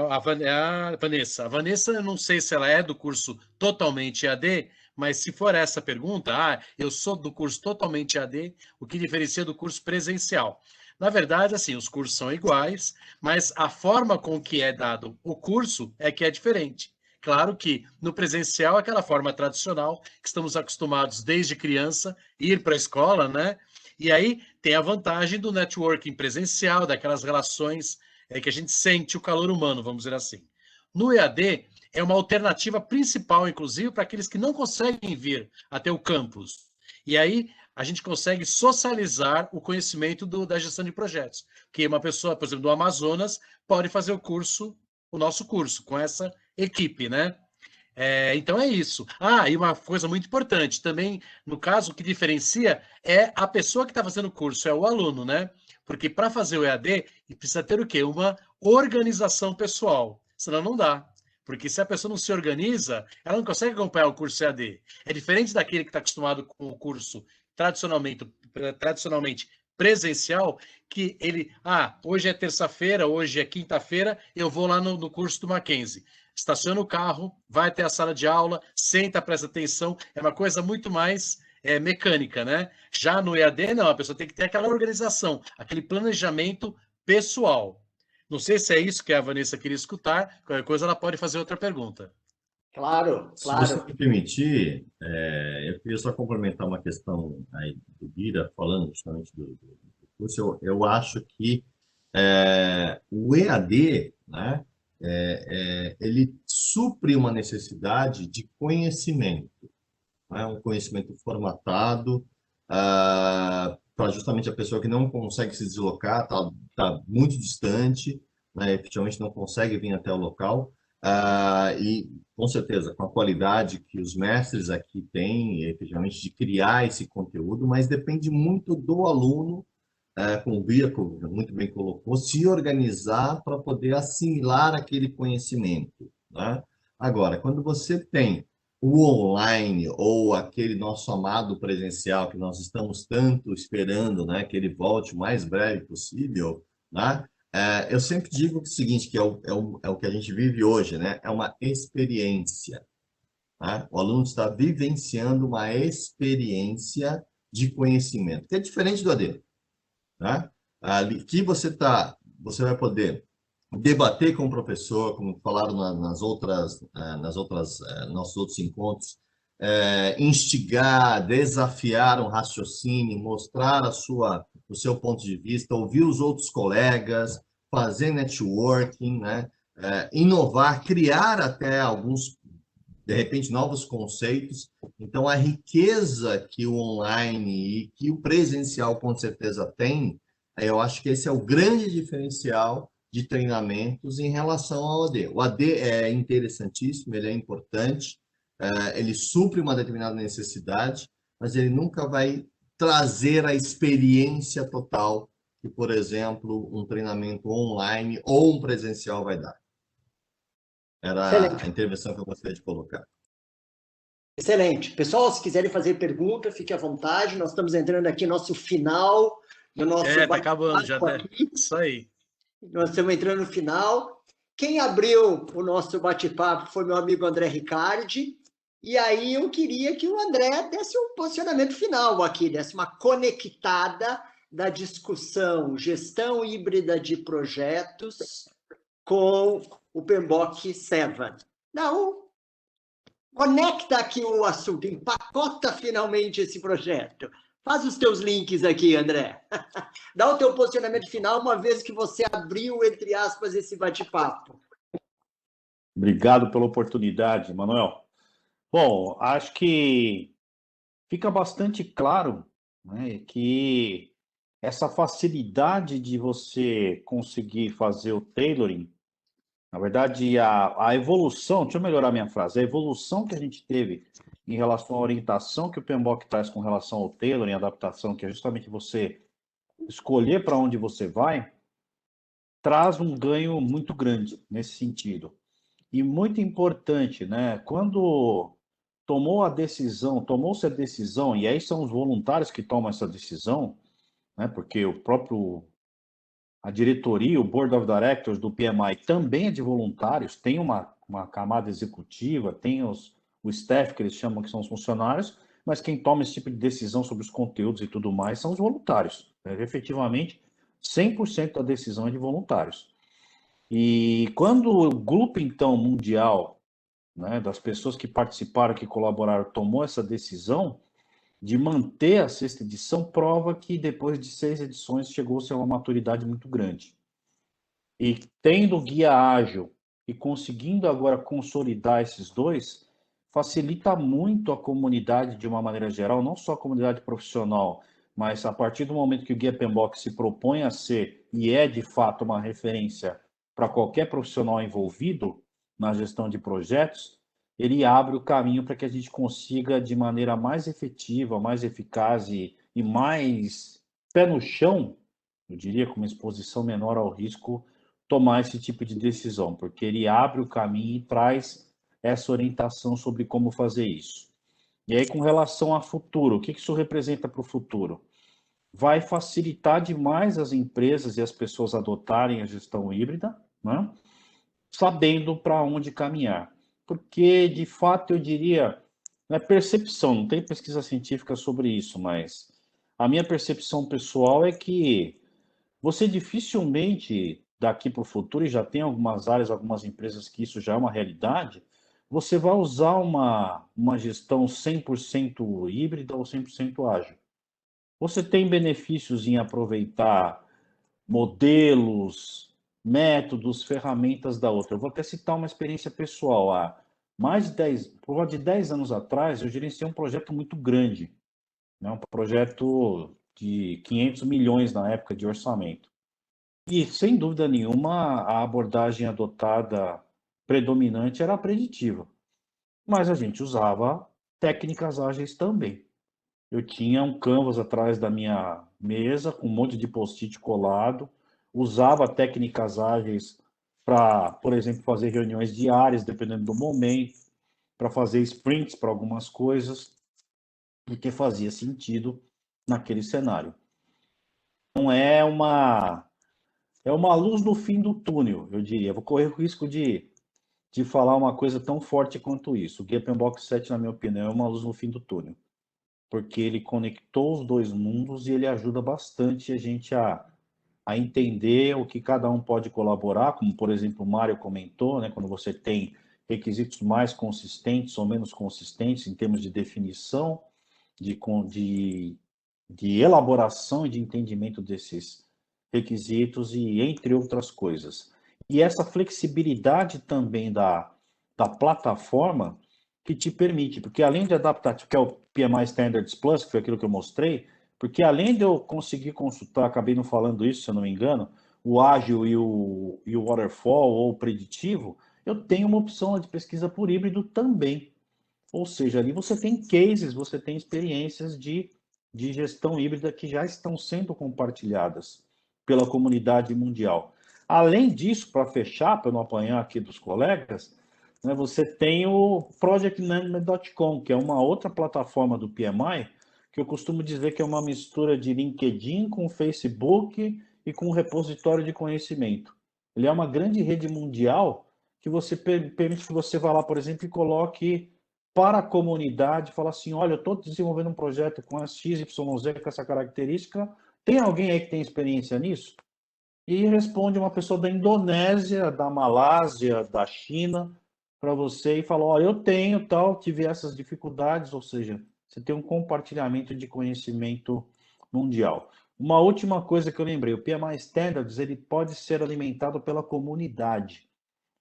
A Vanessa. A Vanessa, eu não sei se ela é do curso totalmente EAD, mas se for essa pergunta, eu sou do curso totalmente EAD, o que diferencia do curso presencial? Na verdade, assim, os cursos são iguais, mas a forma com que é dado o curso é que é diferente. Claro que no presencial, aquela forma tradicional, que estamos acostumados desde criança, ir para a escola, né? E aí tem a vantagem do networking presencial, daquelas relações que a gente sente o calor humano, vamos dizer assim. No EAD, é uma alternativa principal, inclusive, para aqueles que não conseguem vir até o campus. E aí a gente consegue socializar o conhecimento da gestão de projetos. Que uma pessoa, por exemplo, do Amazonas, pode fazer o nosso curso, com essa equipe, né? Então é isso. E uma coisa muito importante, também, no caso, o que diferencia é a pessoa que está fazendo o curso, é o aluno, né? Porque para fazer o EAD, precisa ter o quê? Uma organização pessoal, senão não dá. Porque se a pessoa não se organiza, ela não consegue acompanhar o curso EAD. É diferente daquele que está acostumado com o curso tradicionalmente presencial, que ele, hoje é terça-feira, hoje é quinta-feira, eu vou lá no curso do Mackenzie. Estaciona o carro, vai até a sala de aula, senta, presta atenção, é uma coisa muito mais mecânica, né? Já no EAD, não, a pessoa tem que ter aquela organização, aquele planejamento pessoal. Não sei se é isso que a Vanessa queria escutar, qualquer coisa ela pode fazer outra pergunta. Claro, Se você me permitir, eu queria só complementar uma questão aí do Bira, falando justamente do curso. Eu acho que o EAD, né, ele supre uma necessidade de conhecimento, né, um conhecimento formatado, para justamente a pessoa que não consegue se deslocar, tá muito distante, né, efetivamente não consegue vir até o local. E, com certeza, com a qualidade que os mestres aqui têm, efetivamente, de criar esse conteúdo, mas depende muito do aluno, como o Bia muito bem colocou, se organizar para poder assimilar aquele conhecimento, né? Agora, quando você tem o online ou aquele nosso amado presencial que nós estamos tanto esperando, né, que ele volte o mais breve possível, né? Eu sempre digo o seguinte, que é o que a gente vive hoje, né? É uma experiência, né? O aluno está vivenciando uma experiência de conhecimento, que é diferente do AD, né? Ali que você vai poder debater com o professor, como falaram nossos outros encontros, instigar, desafiar um raciocínio, mostrar o seu ponto de vista, ouvir os outros colegas, fazer networking, né? Inovar, criar até alguns, de repente, novos conceitos. Então, a riqueza que o online e que o presencial com certeza tem, eu acho que esse é o grande diferencial de treinamentos em relação ao AD. O AD é interessantíssimo, ele é importante, ele supre uma determinada necessidade, mas ele nunca vai trazer a experiência total que, por exemplo, um treinamento online ou um presencial vai dar. Era Excelente. a intervenção que eu gostaria de colocar. Excelente. Pessoal, se quiserem fazer pergunta, fique à vontade. Nós estamos entrando aqui no nosso final do nosso tá acabando já, né? Isso aí. Nós estamos entrando no final. Quem abriu o nosso bate-papo foi meu amigo André Riccardi. E aí eu queria que o André desse um posicionamento final aqui, desse uma conectada da discussão gestão híbrida de projetos com o PMBOK 7. Não, conecta aqui o assunto, empacota finalmente esse projeto. Faz os teus links aqui, André. Dá o teu posicionamento final, uma vez que você abriu, entre aspas, esse bate-papo. Obrigado pela oportunidade, Manuel. Bom, acho que fica bastante claro, né, que essa facilidade de você conseguir fazer o tailoring, na verdade, a evolução, deixa eu melhorar minha frase, a evolução que a gente teve em relação à orientação que o PMBOK traz com relação ao tailoring, adaptação, que é justamente você escolher para onde você vai, traz um ganho muito grande nesse sentido. E muito importante, né? Quando tomou-se a decisão, e aí são os voluntários que tomam essa decisão, né? Porque a diretoria, o Board of Directors do PMI também é de voluntários, tem uma camada executiva, tem o staff, que eles chamam que são os funcionários, mas quem toma esse tipo de decisão sobre os conteúdos e tudo mais são os voluntários. Efetivamente, 100% da decisão é de voluntários. E quando o grupo, então, mundial, né, das pessoas que participaram, que colaboraram, tomou essa decisão de manter a 6ª edição, prova que depois de 6 edições chegou-se a uma maturidade muito grande. E tendo guia ágil e conseguindo agora consolidar esses dois, facilita muito a comunidade de uma maneira geral, não só a comunidade profissional, mas a partir do momento que o Guia PMBOK se propõe a ser, e é de fato uma referência para qualquer profissional envolvido na gestão de projetos, ele abre o caminho para que a gente consiga, de maneira mais efetiva, mais eficaz e mais pé no chão, eu diria, com uma exposição menor ao risco, tomar esse tipo de decisão, porque ele abre o caminho e traz essa orientação sobre como fazer isso. E aí, com relação a futuro, o que isso representa para o futuro? Vai facilitar demais as empresas e as pessoas adotarem a gestão híbrida, né? Sabendo para onde caminhar. Porque, de fato, eu diria, é percepção, não tem pesquisa científica sobre isso, mas a minha percepção pessoal é que você dificilmente, daqui para o futuro, e já tem algumas áreas, algumas empresas que isso já é uma realidade, você vai usar uma gestão 100% híbrida ou 100% ágil. Você tem benefícios em aproveitar modelos, métodos, ferramentas da outra. Eu vou até citar uma experiência pessoal. Há mais de 10 anos atrás, eu gerenciei um projeto muito grande, né? Um projeto de 500 milhões na época de orçamento. E, sem dúvida nenhuma, a abordagem adotada predominante era a preditiva. Mas a gente usava técnicas ágeis também. Eu tinha um canvas atrás da minha mesa, com um monte de post-it colado, usava técnicas ágeis para, por exemplo, fazer reuniões diárias, dependendo do momento, para fazer sprints para algumas coisas, porque fazia sentido naquele cenário. Então, é uma luz no fim do túnel, eu diria. Vou correr o risco de falar uma coisa tão forte quanto isso. O Guia PMBOK 7, na minha opinião, é uma luz no fim do túnel, porque ele conectou os dois mundos e ele ajuda bastante a gente a entender o que cada um pode colaborar, como, por exemplo, o Mário comentou, né, quando você tem requisitos mais consistentes ou menos consistentes em termos de definição, de elaboração e de entendimento desses requisitos e entre outras coisas. E essa flexibilidade também da plataforma que te permite, porque além de adaptar, que é o PMI Standards Plus, que foi aquilo que eu mostrei, porque além de eu conseguir consultar, acabei não falando isso, se eu não me engano, o ágil e o waterfall ou o preditivo, eu tenho uma opção de pesquisa por híbrido também. Ou seja, ali você tem cases, você tem experiências de gestão híbrida que já estão sendo compartilhadas pela comunidade mundial. Além disso, para fechar, para não apanhar aqui dos colegas, né, você tem o projectmanagement.com, que é uma outra plataforma do PMI, que eu costumo dizer que é uma mistura de LinkedIn com Facebook e com um repositório de conhecimento. Ele é uma grande rede mundial que você permite que você vá lá, por exemplo, e coloque para a comunidade, fala assim, olha, eu estou desenvolvendo um projeto com a XYZ, com essa característica, tem alguém aí que tem experiência nisso? E responde uma pessoa da Indonésia, da Malásia, da China, para você e fala, olha, eu tenho tal, tive essas dificuldades, ou seja, você tem um compartilhamento de conhecimento mundial. Uma última coisa que eu lembrei, o PMI Standards, ele pode ser alimentado pela comunidade,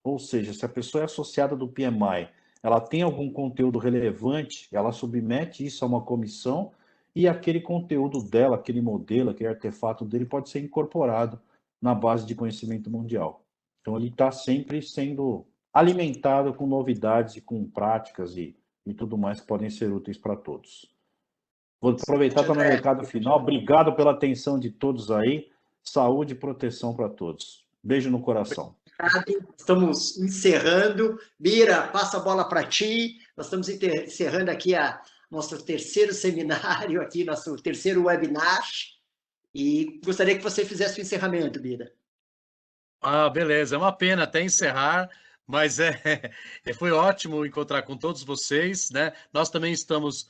ou seja, se a pessoa é associada do PMI, ela tem algum conteúdo relevante, ela submete isso a uma comissão e aquele conteúdo dela, aquele modelo, aquele artefato dele pode ser incorporado na base de conhecimento mundial. Então, ele está sempre sendo alimentado com novidades e com práticas e tudo mais que podem ser úteis para todos. Vou aproveitar para o meu recado final. Obrigado pela atenção de todos aí. Saúde e proteção para todos. Beijo no coração. Estamos encerrando. Bira, passa a bola para ti. Nós estamos encerrando aqui nosso terceiro seminário, aqui, nosso terceiro webinar. E gostaria que você fizesse o encerramento, Bira. Ah, beleza. É uma pena até encerrar, mas foi ótimo encontrar com todos vocês, né? Nós também estamos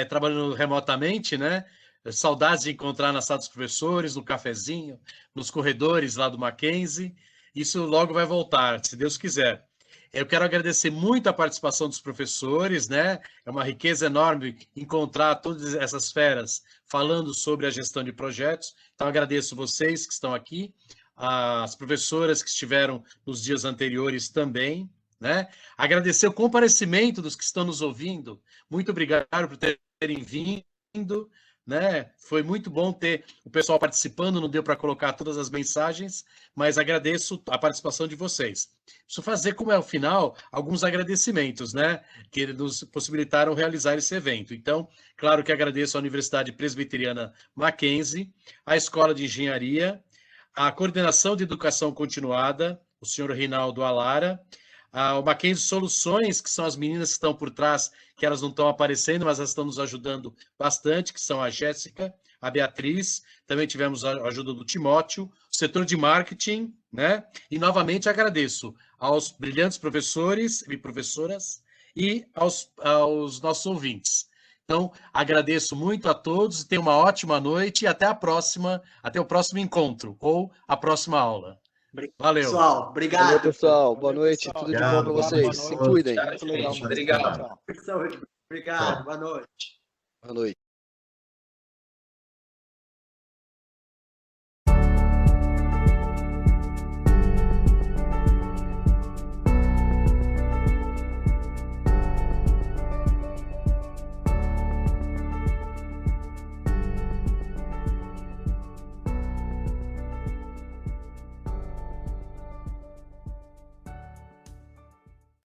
trabalhando remotamente, né? Saudades de encontrar na sala dos professores, no cafezinho, nos corredores lá do Mackenzie. Isso logo vai voltar, se Deus quiser. Eu quero agradecer muito a participação dos professores, né? É uma riqueza enorme encontrar todas essas feras falando sobre a gestão de projetos. Então, agradeço vocês que estão aqui, as professoras que estiveram nos dias anteriores também, né? Agradecer o comparecimento dos que estão nos ouvindo. Muito obrigado por terem vindo, né? Foi muito bom ter o pessoal participando, não deu para colocar todas as mensagens, mas agradeço a participação de vocês. Preciso fazer, como é o final, alguns agradecimentos, né? Que nos possibilitaram realizar esse evento. Então, claro que agradeço à Universidade Presbiteriana Mackenzie, à Escola de Engenharia, à Coordenação de Educação Continuada, o senhor Reinaldo Alara, o Mackenzie Soluções, que são as meninas que estão por trás, que elas não estão aparecendo, mas elas estão nos ajudando bastante, que são a Jéssica, a Beatriz, também tivemos a ajuda do Timóteo, o setor de marketing, né? E novamente agradeço aos brilhantes professores e professoras e aos nossos ouvintes. Então, agradeço muito a todos, tenham uma ótima noite e até a próxima, até o próximo encontro ou a próxima aula. Valeu. Pessoal, obrigado. Valeu, pessoal. Boa noite. Tudo de bom para vocês. Se cuidem. Obrigado. Obrigado. Boa noite. Boa noite.